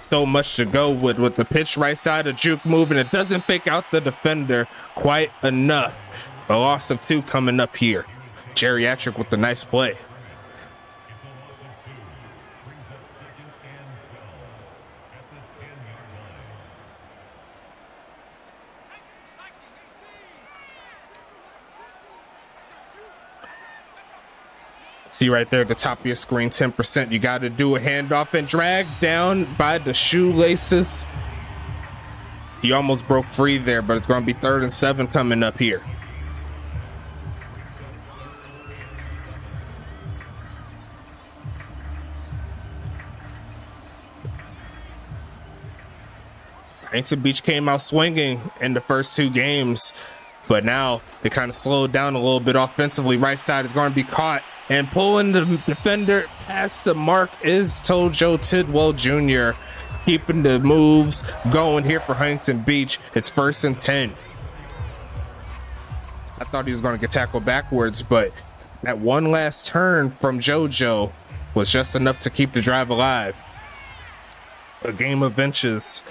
So much to go with the pitch right side, a juke move, and it doesn't fake out the defender quite enough. A loss of 2 coming up here. Geriatric with the nice play. See right there at the top of your screen, 10%. You got to do a handoff and drag down by the shoelaces. He almost broke free there, but it's going to be 3rd and 7 coming up here. Huntington Beach came out swinging in the first 2 games, but now they kind of slowed down a little bit offensively. Right side is going to be caught, and pulling the defender past the mark is Tojo Tidwell Jr. Keeping the moves going here for Huntington Beach. It's 1st and 10. I thought he was going to get tackled backwards, but that one last turn from JoJo was just enough to keep the drive alive. A game of inches.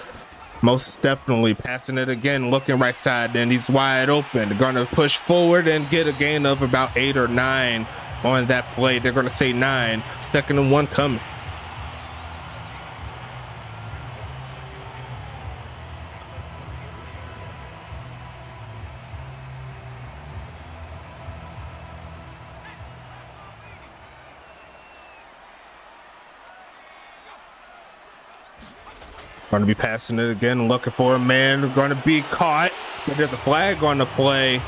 Most definitely passing it again, looking right side, and he's wide open. Going to push forward and get a gain of about 8 or 9 on that play. They're going to say 9. 2nd and 1 coming. Going to be passing it again, looking for a man. Going to be caught, but there's a flag on the play,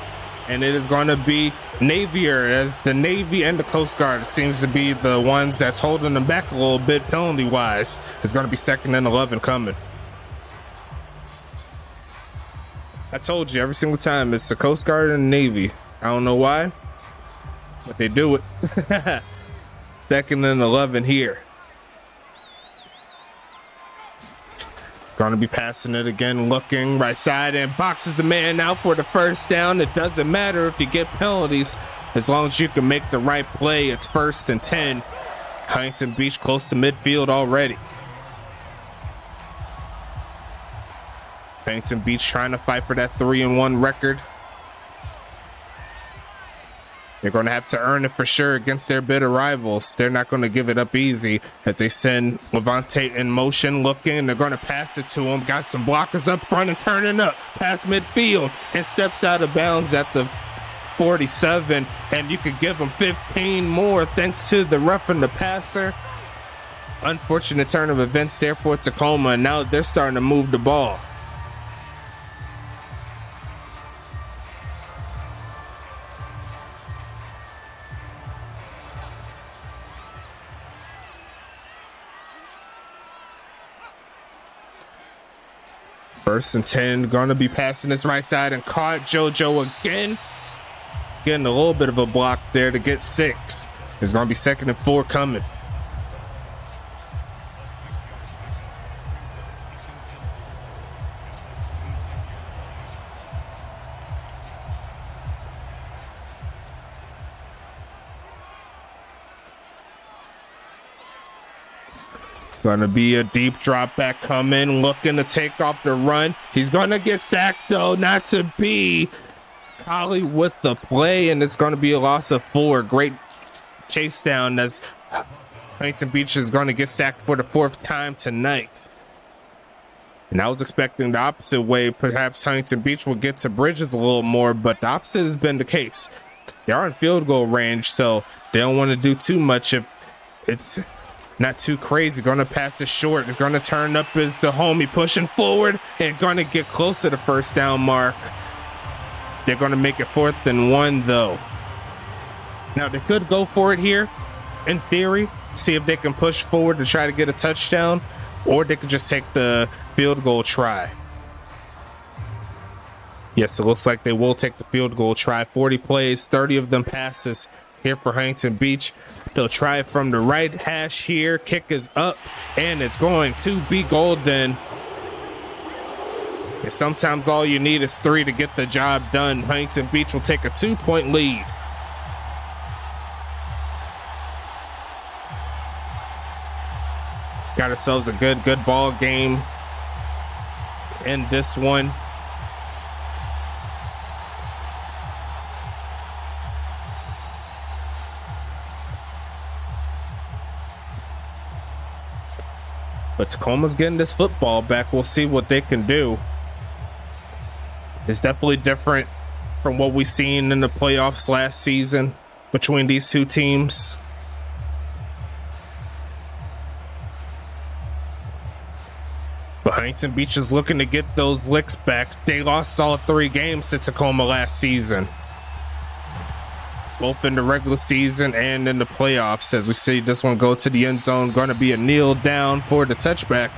and it is going to be Navier, as the Navy and the Coast Guard seems to be the ones that's holding them back a little bit penalty wise. It's going to be 2nd and 11 coming. I told you every single time it's the Coast Guard and the Navy. I don't know why, but they do it. 2nd and 11 here. Going to be passing it again, looking right side, and boxes the man out for the 1st down. It doesn't matter if you get penalties, as long as you can make the right play. It's 1st and 10. Huntington Beach close to midfield already. Huntington Beach trying to fight for that 3-1 record. They're going to have to earn it for sure against their bitter rivals. They're not going to give it up easy as they send Levante in motion, looking. They're going to pass it to him. Got some blockers up front and turning up past midfield, and steps out of bounds at the 47. And you could give them 15 more thanks to the roughing the passer. Unfortunate turn of events there for Tacoma, and now they're starting to move the ball. First and 10, going to be passing this right side, and caught JoJo again. Getting a little bit of a block there to get 6. It's going to be 2nd and 4 coming. Going to be a deep drop back coming, looking to take off the run. He's going to get sacked, though, not to be. Collie with the play, and it's going to be a loss of 4. Great chase down as Huntington Beach is going to get sacked for the 4th time tonight. And I was expecting the opposite way. Perhaps Huntington Beach will get to Bridges a little more, but the opposite has been the case. They are in field goal range, so they don't want to do too much if it's not too crazy. Going to pass it short. It's going to turn up as the homie pushing forward and going to get close to the 1st down mark. They're going to make it 4th and 1, though. Now, they could go for it here, in theory, see if they can push forward to try to get a touchdown, or they could just take the field goal try. Yes, it looks like they will take the field goal try. 40 plays, 30 of them passes here for Huntington Beach. They'll try it from the right hash here. Kick is up, and it's going to be golden. And sometimes all you need is 3 to get the job done. Huntington Beach will take a 2-point lead. Got ourselves a good ball game in this one. But Tacoma's getting this football back. We'll see what they can do. It's definitely different from what we've seen in the playoffs last season between these two teams. But Huntington Beach is looking to get those licks back. They lost all 3 games to Tacoma last season, both in the regular season and in the playoffs. As we see this one go to the end zone, going to be a kneel down for the touchback.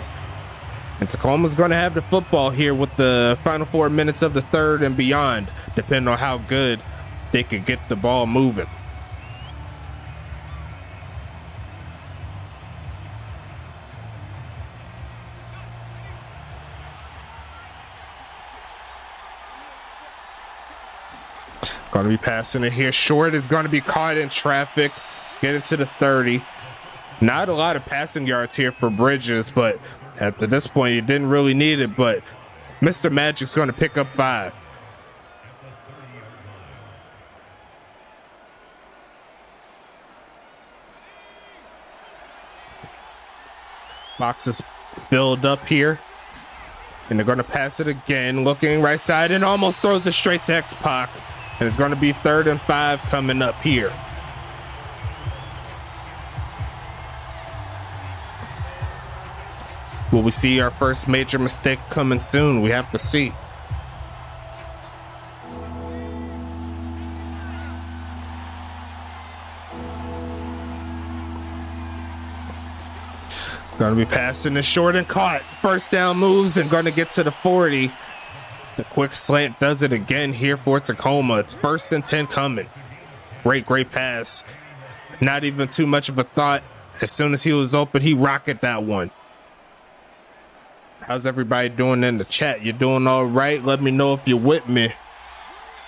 And Tacoma's going to have the football here with the final 4 minutes of the third and beyond, depending on how good they can get the ball moving. Going to be passing it here short. It's going to be caught in traffic. Get into the 30. Not a lot of passing yards here for Bridges, but at this point, you didn't really need it. But Mr. Magic's going to pick up 5. Box is filled up here. And they're going to pass it again. Looking right side and almost throws it straight to X-Pac. And it's going to be 3rd and 5 coming up here. Will we see our first major mistake coming soon? We have to see. Going to be passing it short and caught. First down moves and going to get to the 40. The quick slant does it again here for Tacoma. It's 1st and 10 coming. Great pass. Not even too much of a thought. As soon as he was open, he rocketed that one. How's everybody doing in the chat? You doing all right? Let me know if you're with me.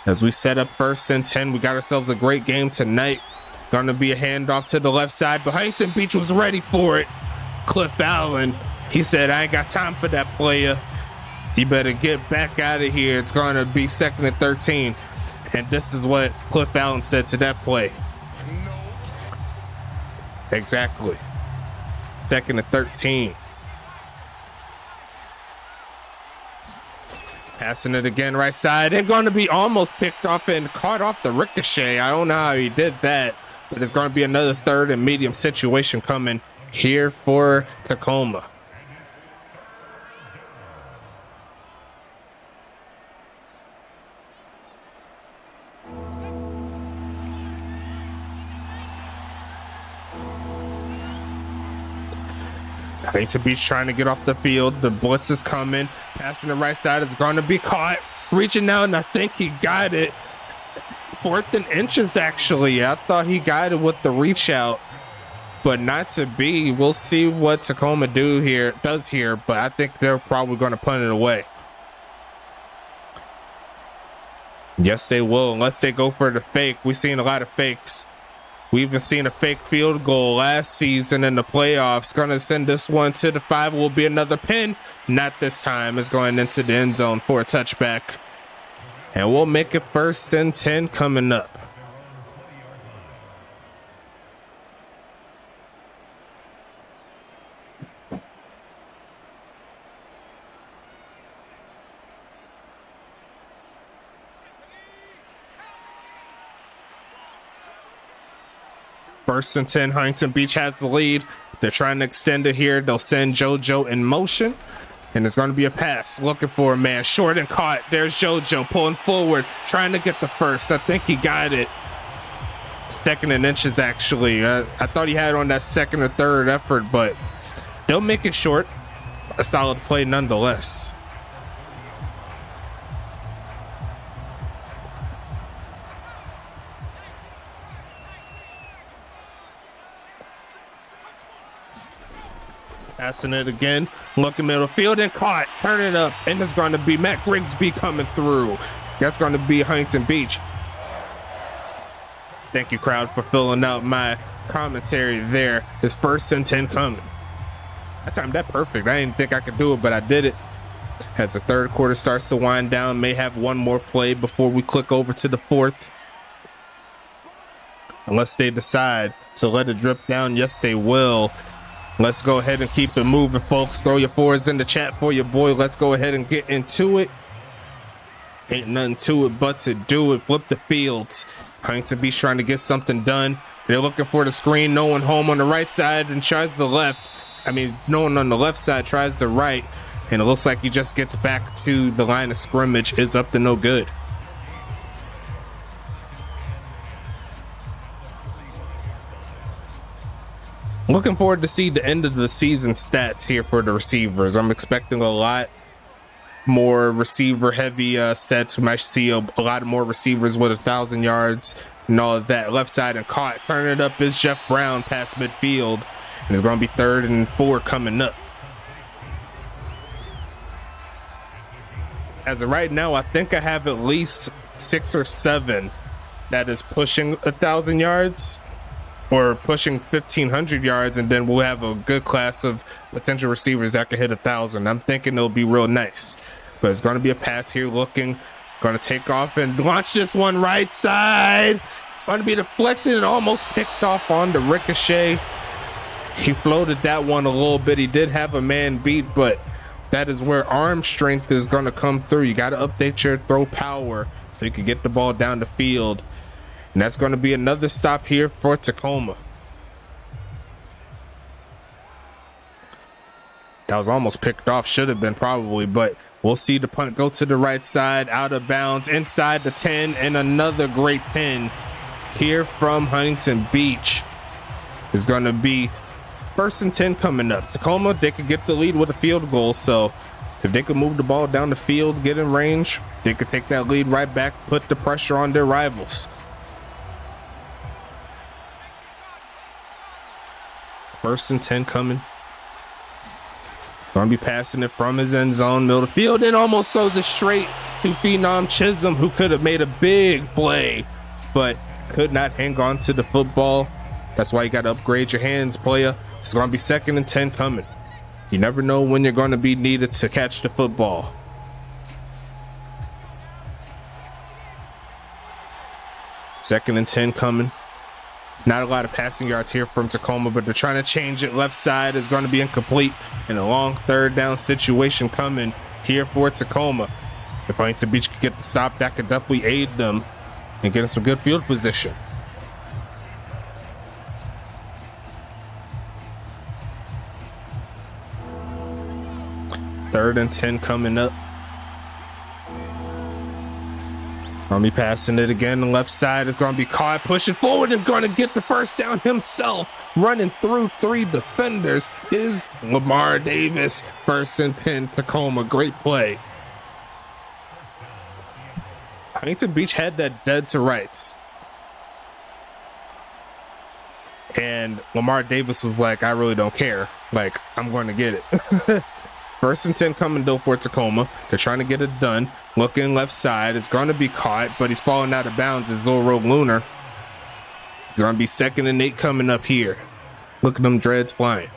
As we set up 1st and 10, we got ourselves a great game tonight. Gonna be a handoff to the left side, but Huntington Beach was ready for it. Cliff Allen, he said, I ain't got time for that, player. You better get back out of here. It's going to be 2nd and 13. And this is what Cliff Allen said to that play. Exactly. 2nd and 13. Passing it again right side. And going to be almost picked off and caught off the ricochet. I don't know how he did that. But it's going to be another 3rd and medium situation coming here for Tacoma. Huntington Beach trying to get off the field. The blitz is coming. Passing the right side. It's going to be caught. Reaching out, and I think he got it. 4th and inches, actually. I thought he got it with the reach out, but not to be. We'll see what Tacoma does here, but I think they're probably going to punt it away. Yes, they will, unless they go for the fake. We've seen a lot of fakes. We even seen a fake field goal last season in the playoffs. Going to send this one to the 5. Will be another pin. Not this time. It's going into the end zone for a touchback. And we'll make it 1st and 10 coming up. First and 10, Huntington Beach has the lead. They're trying to extend it here. They'll send JoJo in motion. And it's going to be a pass. Looking for a man. Short and caught. There's JoJo pulling forward. Trying to get the first. I think he got it. 2nd and inches, actually. I thought he had it on that 2nd or 3rd effort, but they'll make it short. A solid play nonetheless. Passing it again, looking middle field and caught, turn it up, and it's going to be Matt Grigsby coming through. That's going to be Huntington Beach. Thank you, crowd, for filling out my commentary there. His 1st and 10 coming. I timed that perfect. I didn't think I could do it, but I did it. As the 3rd quarter starts to wind down, may have one more play before we click over to the 4th. Unless they decide to let it drip down, yes, they will. Let's go ahead and keep it moving, folks. Throw your fours in the chat for your boy. Let's go ahead and get into it. Ain't nothing to it but to do it. Flip the fields. Huntington Beach trying to get something done. They're looking for the screen. No one home on the right side and tries the left. I mean, no one on the left side tries the right. And it looks like he just gets back to the line of scrimmage. Is up to no good. Looking forward to see the end of the season stats here for the receivers. I'm expecting a lot more receiver heavy sets. We might see a lot more receivers with 1,000 yards and all of that. Left side and caught. Turning it up is Jeff Brown past midfield. And it's going to be 3rd and 4 coming up. As of right now, I think I have at least 6 or 7 that is pushing 1,000 yards. Or pushing 1,500 yards, and then we'll have a good class of potential receivers that can hit 1,000. I'm thinking it'll be real nice. But it's going to be a pass here looking. Going to take off and launch this one right side. Going to be deflected and almost picked off on the ricochet. He floated that one a little bit. He did have a man beat, but that is where arm strength is going to come through. You got to update your throw power so you can get the ball down the field. And that's going to be another stop here for Tacoma. That was almost picked off. Should have been probably, but we'll see the punt go to the right side, out of bounds, inside the 10, and another great pin here from Huntington Beach. Is going to be 1st and 10 coming up. Tacoma, they could get the lead with a field goal, so if they could move the ball down the field, get in range, they could take that lead right back, put the pressure on their rivals. 1st and 10 coming. Gonna be passing it from his end zone, middle of the field, and almost throws it straight to Phenom Chisholm, who could have made a big play, but could not hang on to the football. That's why you got to upgrade your hands, player. It's gonna be 2nd and 10 coming. You never know when you're gonna be needed to catch the football. Second and 10 coming. Not a lot of passing yards here from Tacoma, but they're trying to change it. Left side is going to be incomplete, and a long 3rd down situation coming here for Tacoma. If Huntington Beach could get the stop, that could definitely aid them and get them some good field position. Third and 10 coming up. Gonna be passing it again. The left side is gonna be caught, pushing forward and gonna get the first down himself. Running through 3 defenders is Lamar Davis. 1st and 10 Tacoma. Great play. Huntington Beach had that dead to rights. And Lamar Davis was like, I really don't care. Like, I'm going to get it. 1st and 10 coming though for Tacoma. They're trying to get it done. Looking left side. It's going to be caught, but he's falling out of bounds. It's Zoro Lunar. It's going to be 2nd and 8 coming up here. Look at them dreads flying.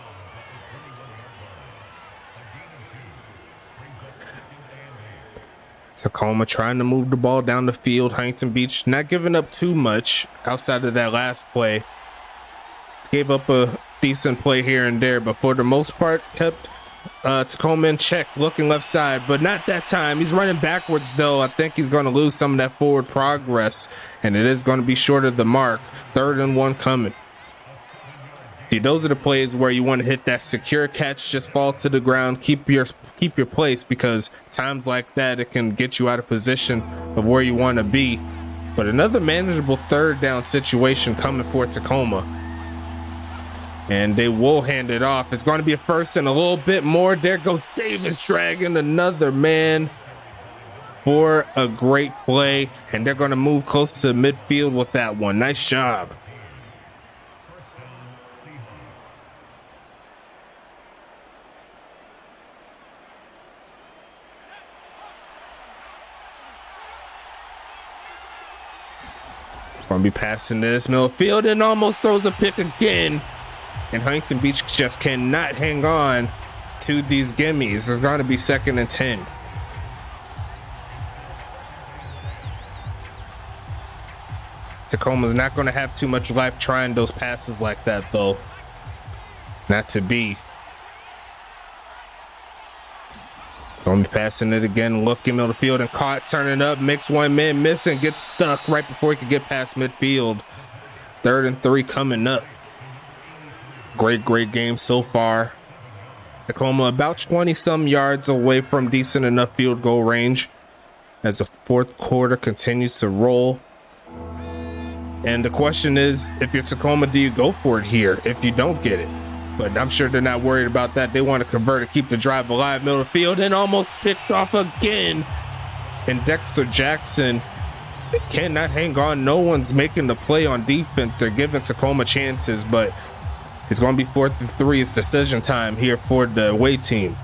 Tacoma trying to move the ball down the field. Huntington Beach not giving up too much outside of that last play. Gave up a decent play here and there, but for the most part kept Tacoma in check. Looking left side, but not that time. He's running backwards though. I think he's going to lose some of that forward progress, and it is going to be short of the mark. 3rd and 1 coming. See, those are the plays where you want to hit that secure catch, just fall to the ground, keep your place, because times like that it can get you out of position of where you want to be. But another manageable 3rd down situation coming for Tacoma. And they will hand it off. It's going to be a 1st and a little bit more. There goes Davis dragging another man for a great play. And they're going to move close to midfield with that one. Nice job. Going to be passing this middle field and almost throws a pick again. And Huntington Beach just cannot hang on to these gimmies. There's going to be 2nd and 10. Tacoma's not going to have too much life trying those passes like that, though. Not to be. Gonna be passing it again, looking middle of the field and caught, turning up, makes one man miss and gets stuck right before he could get past midfield. 3rd and 3 coming up. Great game so far. Tacoma about 20 some yards away from decent enough field goal range as the 4th quarter continues to roll. And the question is, if you're Tacoma, do you go for it here if you don't get it? But I'm sure they're not worried about that. They want to convert and keep the drive alive, middle of the field, and almost picked off again. And Dexter Jackson cannot hang on. No one's making the play on defense. They're giving Tacoma chances, but it's going to be 4th and 3. It's decision time here for the away team.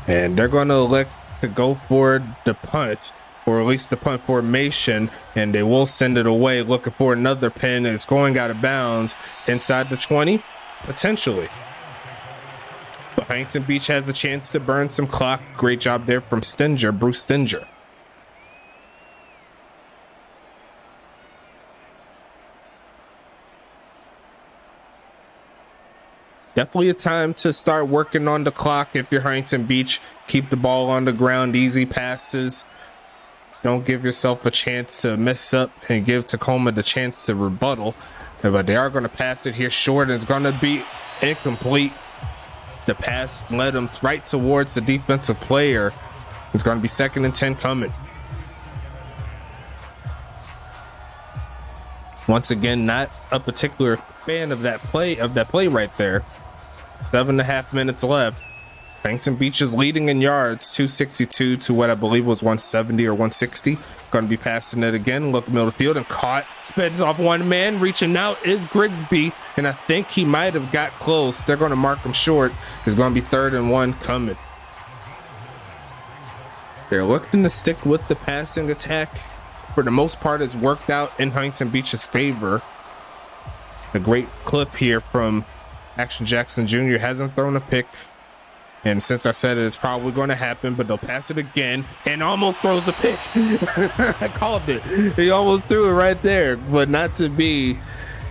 And they're going to elect to go for the punt, or at least the punt formation, and they will send it away looking for another pin. It's going out of bounds inside the 20, potentially. But Huntington Beach has the chance to burn some clock. Great job there from Bruce Stinger. Definitely a time to start working on the clock if you're Huntington Beach. Keep the ball on the ground, easy passes. Don't give yourself a chance to mess up and give Tacoma the chance to rebuttal. But they are going to pass it here short, and it's going to be incomplete. The pass led them right towards the defensive player. It's going to be 2nd and 10 coming. Once again, not a particular fan of that play right there. 7.5 minutes left. Huntington Beach is leading in yards, 262 to what I believe was 170 or 160. Going to be passing it again. Look middle of the field and caught. Spins off one man. Reaching out is Grigsby, and I think he might have got close. They're going to mark him short. It's going to be 3rd and 1 coming. They're looking to stick with the passing attack. For the most part, it's worked out in Huntington Beach's favor. A great clip here from Action Jackson Jr. Hasn't thrown a pick. And since I said it, it's probably going to happen, but they'll pass it again and almost throws a pick. I called it. He almost threw it right there, but not to be.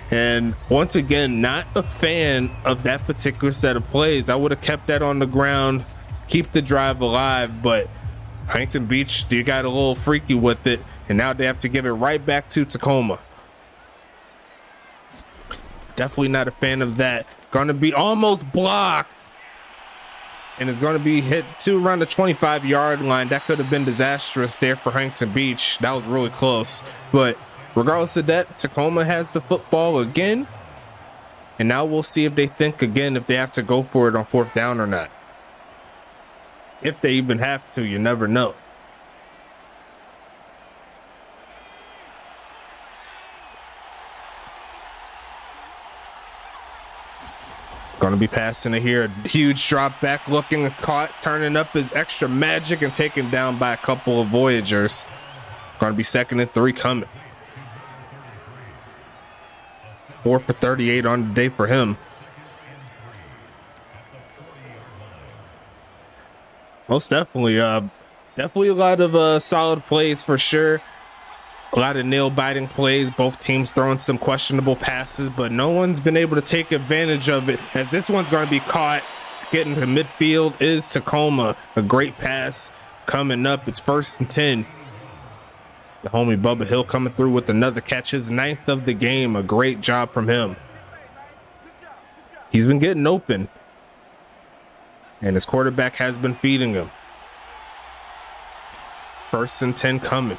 And once again, not a fan of that particular set of plays. I would have kept that on the ground, keep the drive alive, but Huntington Beach, they got a little freaky with it, and now they have to give it right back to Tacoma. Definitely not a fan of that. Going to be almost blocked. And it's going to be hit to around the 25-yard line. That could have been disastrous there for Huntington Beach. That was really close. But regardless of that, Tacoma has the football again. And now we'll see if they think again if they have to go for it on 4th down or not. If they even have to, you never know. Going to be passing it here. A huge drop back, looking caught, turning up his extra magic and taken down by a couple of Voyagers. Going to be 2nd and 3 coming. 4 for 38 on the day for him. Most definitely. Definitely a lot of solid plays for sure. A lot of nail-biting plays. Both teams throwing some questionable passes, but no one's been able to take advantage of it. As this one's going to be caught. Getting to midfield is Tacoma. A great pass coming up. It's 1st and 10. The homie Bubba Hill coming through with another catch. His 9th of the game. A great job from him. He's been getting open. And his quarterback has been feeding him. 1st and 10 coming.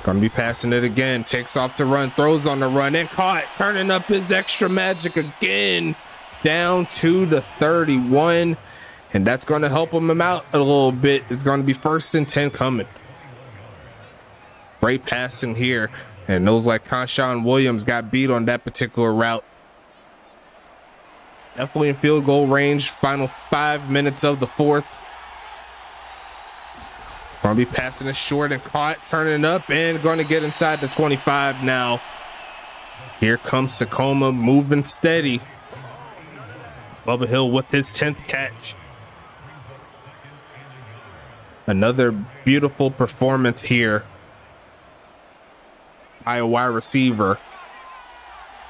Gonna be passing it again. Takes off to run. Throws on the run and caught. Turning up his extra magic again. Down to the 31. And that's going to help him out a little bit. It's going to be 1st and 10 coming. Great passing here. And those like Conshawn Williams got beat on that particular route. Definitely in field goal range. Final 5 minutes of the 4th. Going to be passing it short and caught, turning up and going to get inside the 25 now. Here comes Tacoma moving steady. Bubba Hill with his 10th catch. Another beautiful performance here by a wide receiver.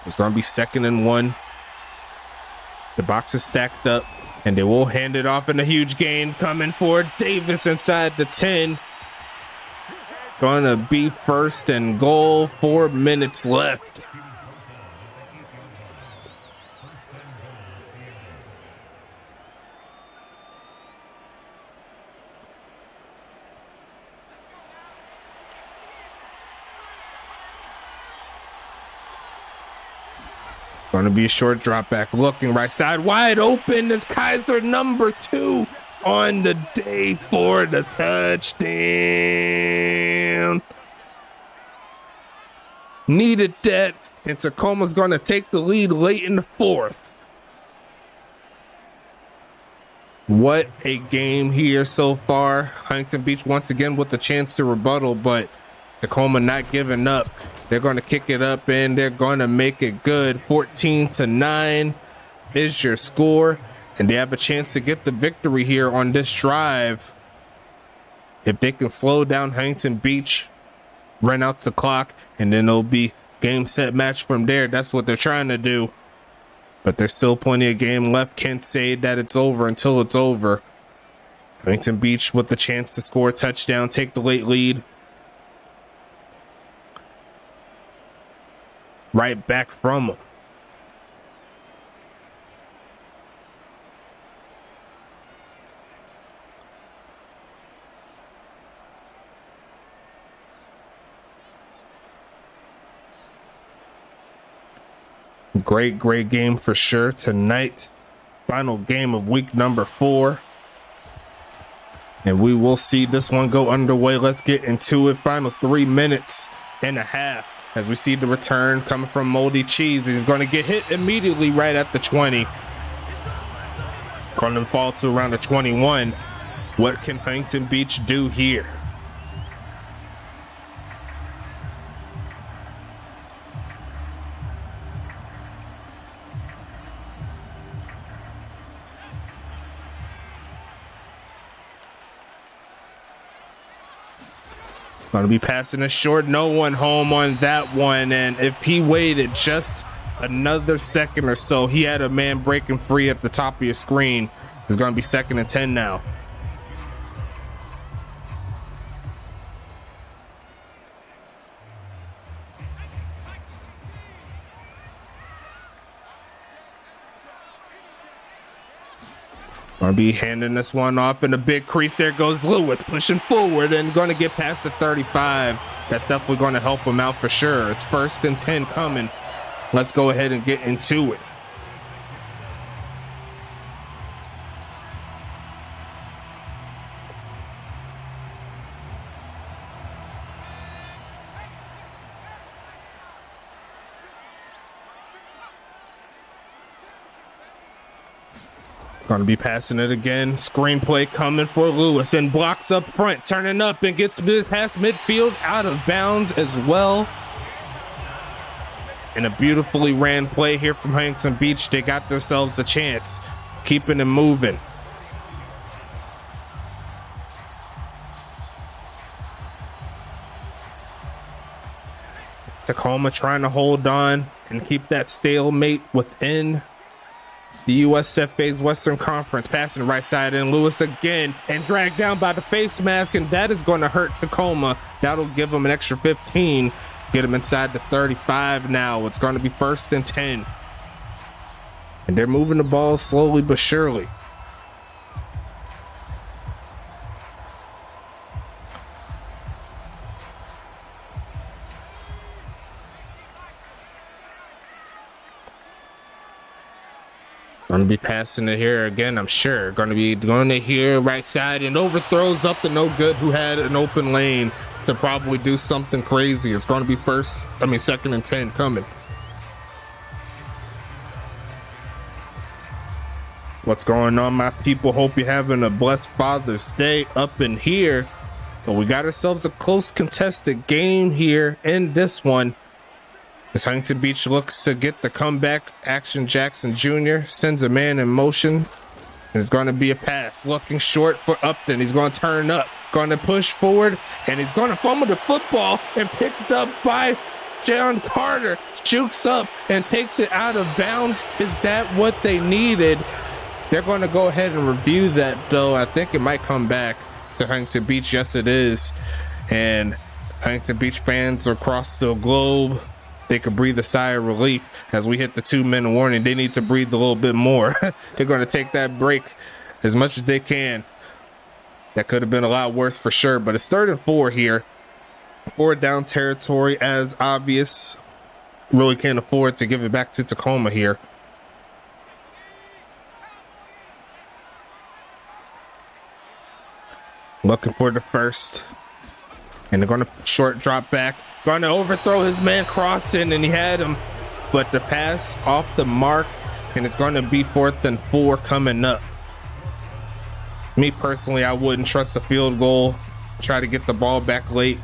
It's going to be 2nd and 1. The box is stacked up, and they will hand it off in a huge gain coming for Davis inside the 10. Going to be 1st and goal, 4 minutes left. Going to be a short drop back, looking right side, wide open. It's Kaiser, number 2 on the day for the touchdown. Needed that, and Tacoma's going to take the lead late in the 4th. What a game here so far. Huntington Beach once again with the chance to rebuttal, but Tacoma not giving up. They're going to kick it up and they're going to make it good. 14-9 is your score, and they have a chance to get the victory here on this drive. If they can slow down Huntington Beach, run out the clock, and then it'll be game, set, match from there. That's what they're trying to do. But there's still plenty of game left. Can't say that it's over until it's over. Huntington Beach with the chance to score a touchdown, take the late lead. Right back from them. Great game for sure tonight. Final game of week number 4. And we will see this one go underway. Let's get into it. Final 3 minutes and a half. As we see the return coming from Moldy Cheese. He's going to get hit immediately right at the 20. Going to fall to around the 21. What can Huntington Beach do here? Going to be passing it short. No one home on that one. And if he waited just another second or so, he had a man breaking free at the top of your screen. It's going to be 2nd and 10 now. Gonna be handing this one off in a big crease. There goes Lewis pushing forward and going to get past the 35. That's definitely going to help him out for sure. It's 1st and 10 coming. Let's go ahead and get into it. Going to be passing it again. Screenplay coming for Lewis and blocks up front, turning up and gets past midfield, out of bounds as well. And a beautifully ran play here from Huntington Beach. They got themselves a chance, keeping it moving. Tacoma trying to hold on and keep that stalemate within the USFA's Western Conference. Passing right side in, Lewis again, and dragged down by the face mask, and that is going to hurt Tacoma. That'll give them an extra 15. Get them inside the 35 now. It's going to be 1st and 10. And they're moving the ball slowly but surely. Going to be passing it here again, I'm sure. Going to be going to here right side and overthrows up the no good who had an open lane to probably do something crazy. It's going to be 2nd and 10 coming. What's going on, my people? Hope you're having a blessed Father's Day up in here. But we got ourselves a close contested game here in this one. As Huntington Beach looks to get the comeback, Action Jackson Jr. sends a man in motion. And it's going to be a pass. Looking short for Upton. He's going to turn up. Going to push forward. And he's going to fumble the football and picked up by John Carter jukes up and takes it out of bounds. Is that what they needed? They're going to go ahead and review that, though. I think it might come back to Huntington Beach. Yes, it is. And Huntington Beach fans across the globe, they could breathe a sigh of relief as we hit the 2-minute warning. They need to breathe a little bit more. They're going to take that break as much as they can. That could have been a lot worse for sure, but it's 3rd and 4 here. 4 down territory as obvious. Really can't afford to give it back to Tacoma here. Looking for the first. And they're going to short drop back. Going to overthrow his man crossing, and he had him. But the pass off the mark, and it's going to be 4th and 4 coming up. Me personally, I wouldn't trust a field goal. Try to get the ball back late.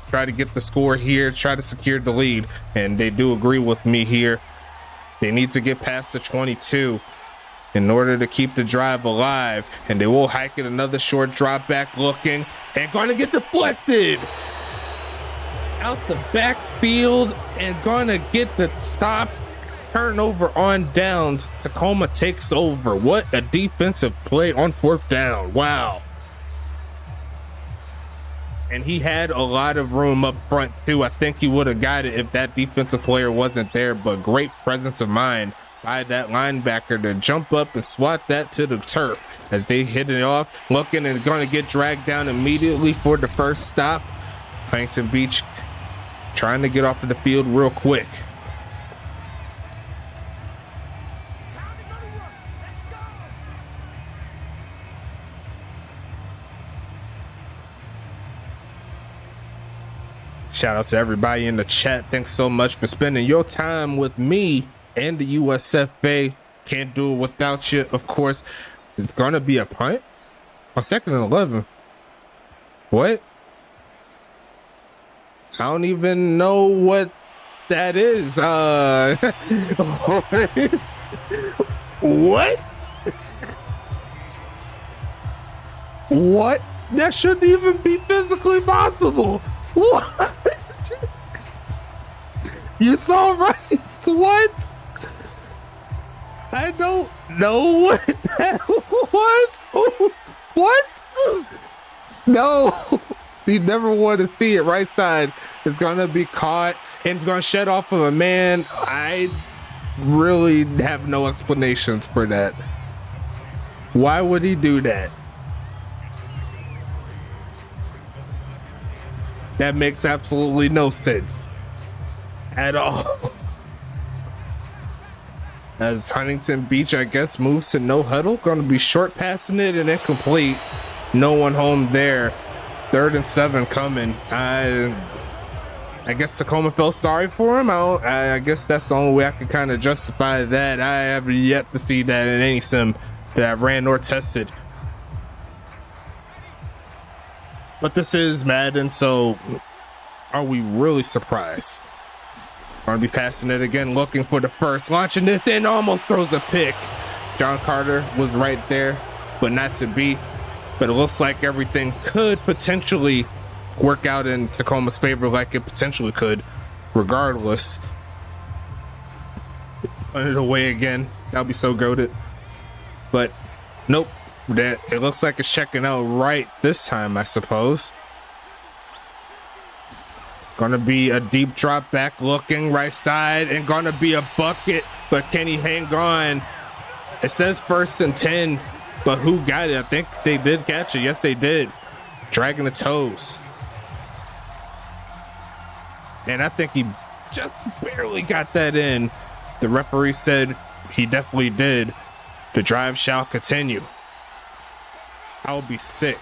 Try to get the score here. Try to secure the lead. And they do agree with me here. They need to get past the 22 in order to keep the drive alive. And they will hike it. Another short drop back looking. And going to get deflected out the backfield. And going to get the stop. Turnover on downs. Tacoma takes over. What a defensive play on 4th down. Wow. And he had a lot of room up front too. I think he would have got it if that defensive player wasn't there, but great presence of mind by that linebacker to jump up and swat that to the turf as they hit it off, looking and going to get dragged down immediately for the first stop. Huntington Beach trying to get off of the field real quick. Shout out to everybody in the chat. Thanks so much for spending your time with me and the USFA. Can't do it without you, of course. It's going to be a punt on 2nd and 11. What? I don't even know what that is. What? What? That shouldn't even be physically possible. What? You saw right? What? I don't know what that was. What? No. You never want to see it. Right side is going to be caught and going to shed off of a man. I really have no explanations for that. Why would he do that? That makes absolutely no sense at all. As Huntington Beach, I guess, moves to no huddle. Going to be short passing it and incomplete. No one home there. 3rd and 7 coming. I guess Tacoma felt sorry for him. I guess that's the only way I could kind of justify that. I have yet to see that in any sim that I've ran or tested. But this is Madden, so are we really surprised? Gonna be passing it again, looking for the first, launching this in, almost throws a pick. John Carter was right there, but not to be. But it looks like everything could potentially work out in Tacoma's favor, like it potentially could, regardless. Put it away again. That'll be so goated. But nope. That it looks like it's checking out right this time, I suppose. Gonna be a deep drop back looking right side and gonna be a bucket, but can he hang on? It says 1st and 10, but who got it? I think they did catch it. Yes, they did. Dragging the toes. And I think he just barely got that in. The referee said he definitely did. The drive shall continue. I would be sick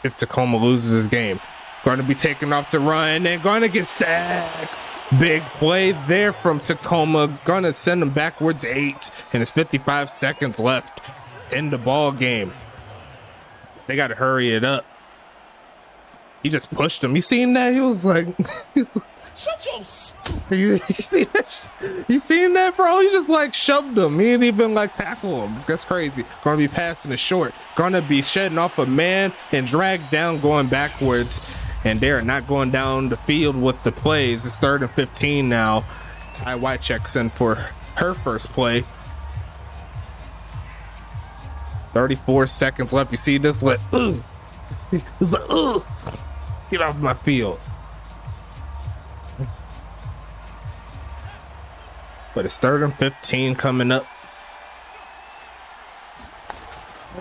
if Tacoma loses this game. Going to be taken off to run and going to get sacked. Big play there from Tacoma. Going to send them backwards 8, and it's 55 seconds left in the ball game. They got to hurry it up. He just pushed him. You seen that? He was like... Shut your stupid. You seen that, bro? He just like shoved him. He didn't even like tackle him. That's crazy. Gonna be passing it short. Gonna be shedding off a man and dragged down going backwards. and they're not going down the field with the plays. It's 3rd and 15 now. Ty White checks in for her first play. 34 seconds left. You see this? Like, it's like, get off my field. But it's 3rd and 15 coming up.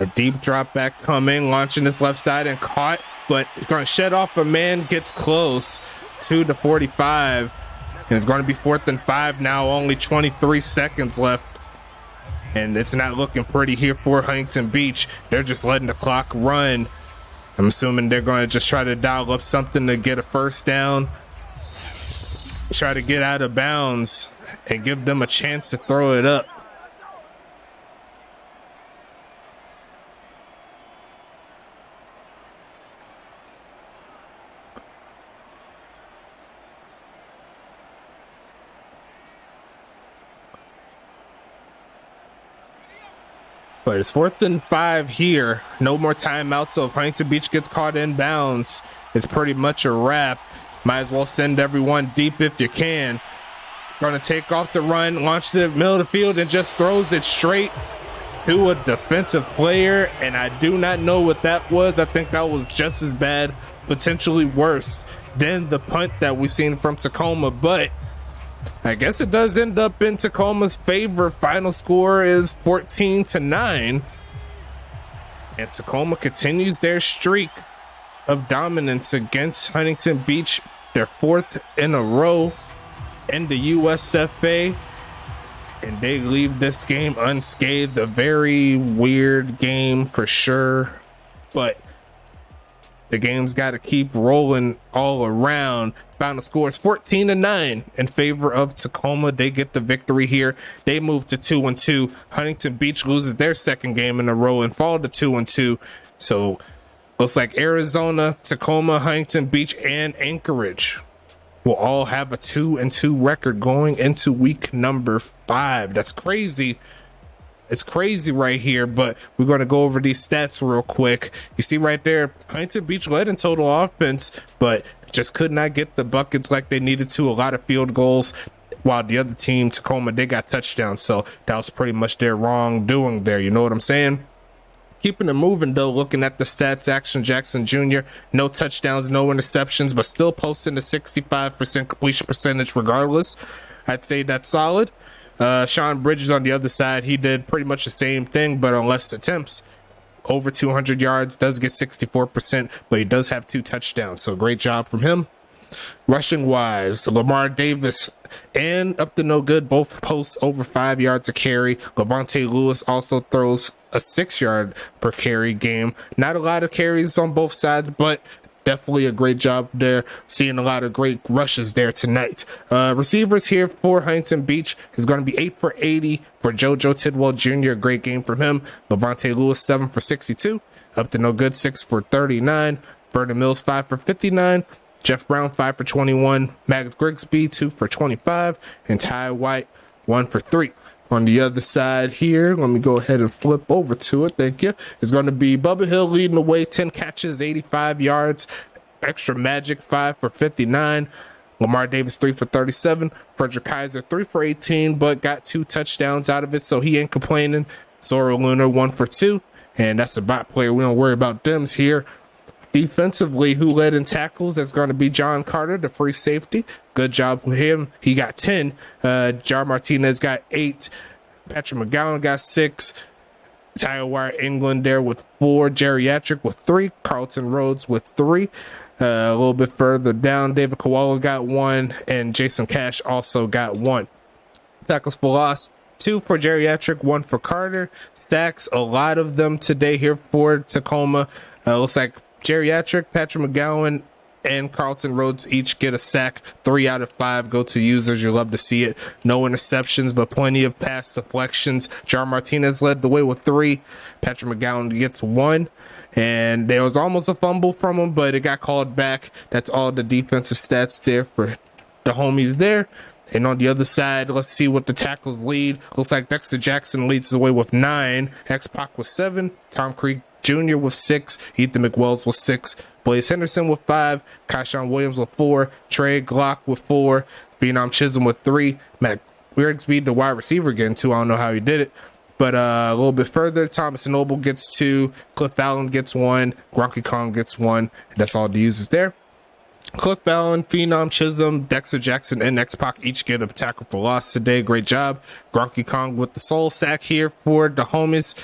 A deep drop back coming, launching this left side and caught, but it's going to shed off a man, gets close to the 45, and it's going to be 4th and 5 now, only 23 seconds left. And it's not looking pretty here for Huntington Beach. They're just letting the clock run. I'm assuming they're going to just try to dial up something to get a first down, try to get out of bounds, and give them a chance to throw it up. But it's 4th and 5 here. No more timeouts. So if Huntington Beach gets caught in bounds, it's pretty much a wrap. Might as well send everyone deep if you can. Going to take off the run, launch the middle of the field, and just throws it straight to a defensive player. And I do not know what that was. I think that was just as bad, potentially worse than the punt that we seen from Tacoma. But I guess it does end up in Tacoma's favor. Final score is 14-9. And Tacoma continues their streak of dominance against Huntington Beach. Their 4th in a row in the USFA. And they leave this game unscathed. A very weird game for sure. But the game's got to keep rolling all around. Final score is 14-9 in favor of Tacoma. They get the victory here. They move to 2-2. Huntington Beach loses their 2nd game in a row and fall to 2-2. So looks like Arizona, Tacoma, Huntington Beach, and Anchorage will all have a 2-2 record going into week number 5. That's crazy. It's crazy right here, but we're going to go over these stats real quick. You see right there, Huntington Beach led in total offense, but just could not get the buckets like they needed to. A lot of field goals, while the other team, Tacoma, they got touchdowns. So that was pretty much their wrongdoing there. You know what I'm saying? Keeping it moving, though, looking at the stats, Action Jackson Jr., no touchdowns, no interceptions, but still posting a 65% completion percentage regardless. I'd say that's solid. Sean Bridges on the other side, he did pretty much the same thing, but on less attempts. Over 200 yards, does get 64%, but he does have 2 touchdowns, so great job from him. Rushing wise, Lamar Davis and Up to No Good both post over 5 yards a carry. Levante Lewis also throws a 6-yard per carry game. Not a lot of carries on both sides, but definitely a great job there. Seeing a lot of great rushes there tonight. Receivers here for Huntington Beach is going to be 8 for 80 for JoJo Tidwell Jr. Great game from him. Levante Lewis 7 for 62. Up to No Good 6 for 39. Vernon Mills 5 for 59. Jeff Brown 5 for 21. Max Grigsby 2 for 25. And Ty White 1 for 3. On the other side here, let me go ahead and flip over to it. Thank you. It's going to be Bubba Hill leading the way, 10 catches, 85 yards. Extra Magic 5 for 59. Lamar Davis 3 for 37. Frederick Kaiser 3 for 18, but got 2 touchdowns out of it, so he ain't complaining. Zora Luna 1 for 2, and that's a bot player. We don't worry about them here. Defensively, who led in tackles? That's going to be John Carter, the free safety. Good job with him. He got 10. Jar Martinez got 8. Patrick McGowan got 6. Tyler England there with 4. Geriatric with 3. Carlton Rhodes with 3. A little bit further down, David Koala got 1. And Jason Cash also got 1. Tackles for loss, 2 for Geriatric, 1 for Carter. Sacks, a lot of them today here for Tacoma. Looks like Geriatric, Patrick McGowan, and Carlton Rhodes each get a sack. 3 out of 5 go to users. You love to see it. No interceptions, but plenty of pass deflections. Jar Martinez led the way with 3. Patrick McGowan gets 1. And there was almost a fumble from him, but it got called back. That's all the defensive stats there for the homies there. And on the other side, let's see what the tackles lead. Looks like Dexter Jackson leads the way with 9. X-Pac with 7. Tom Creek Jr. with 6, Ethan McWells with 6, Blaze Henderson with 5, Kyshawn Williams with 4, Trey Glock with 4, Phenom Chisholm with 3, Matt Grigsby, the wide receiver, again 2. I don't know how he did it. But a little bit further, Thomas Noble gets 2, Cliff Allen gets 1, Gronky Kong gets 1. That's all the users there. Cliff Allen, Phenom Chisholm, Dexter Jackson, and X-Pac each get a tackle for loss today. Great job. Gronky Kong with the soul sack here for the homies.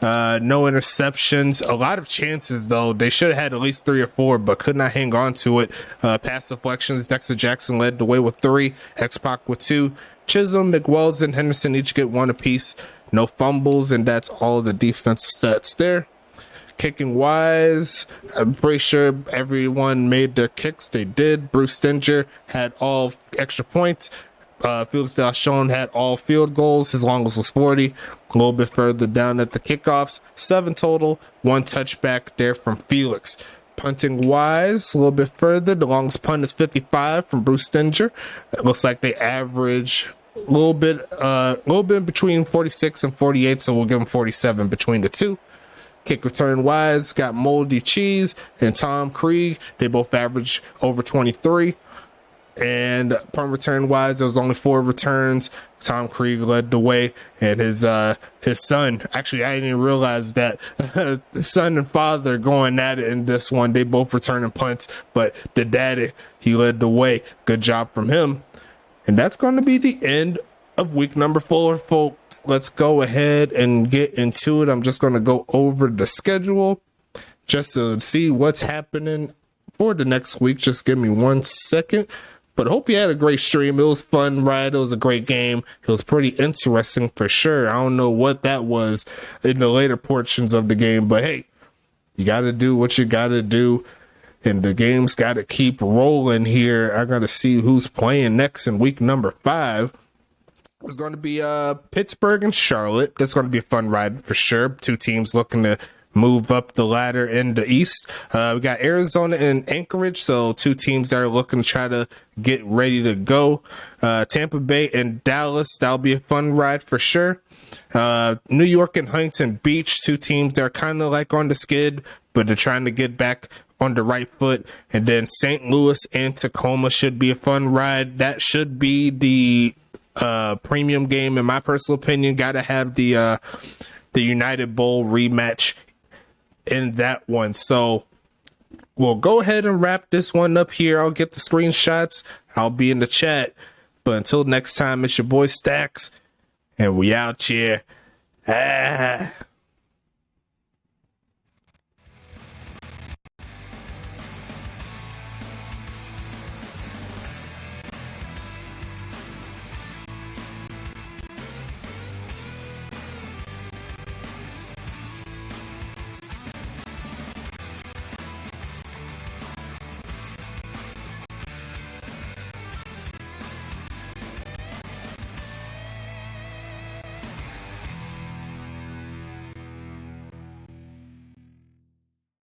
No interceptions. A lot of chances, though. They should have had at least 3 or 4, but could not hang on to it. Pass deflections. Dexter Jackson led the way with 3. X-Pac with 2. Chisholm, McWells, and Henderson each get 1 apiece. No fumbles, and that's all the defensive stats there. Kicking wise, I'm pretty sure everyone made their kicks. They did. Bruce Stinger had all extra points. Felix Dalshon had all field goals. His longest was 40. A little bit further down at the kickoffs, 7 total. 1 touchback there from Felix. Punting wise, a little bit further, the longest punt is 55 from Bruce Stinger. It looks like they average a little bit between 46 and 48, so we'll give them 47 between the two. Kick return wise, got Moldy Cheese and Tom Krieg. They both average over 23. And punt return wise, there was only 4 returns. Tom Krieg led the way, and his son. Actually, I didn't even realize that son and father going at it in this one. They both returning punts, but the daddy, he led the way. Good job from him. And that's going to be the end of week number 4, folks. Let's go ahead and get into it. I'm just going to go over the schedule just to see what's happening for the next week. Just give me 1 second. But I hope you had a great stream. It was fun, right? It was a great game. It was pretty interesting for sure. I don't know what that was in the later portions of the game, but hey, you got to do what you got to do. And the game's got to keep rolling here. I got to see who's playing next in week number 5. It's going to be Pittsburgh and Charlotte. That's going to be a fun ride for sure. 2 teams looking to move up the ladder in the East. We got Arizona and Anchorage, so 2 teams that are looking to try to get ready to go. Tampa Bay and Dallas, that'll be a fun ride for sure. New York and Huntington Beach, 2 teams that are kind of like on the skid, but they're trying to get back on the right foot. And then St. Louis and Tacoma should be a fun ride. That should be the premium game, in my personal opinion. Got to have the United Bowl rematch in that one. So we'll go ahead and wrap this one up here. I'll get the screenshots. I'll be in the chat. But until next time, it's your boy Stacks, and we out here.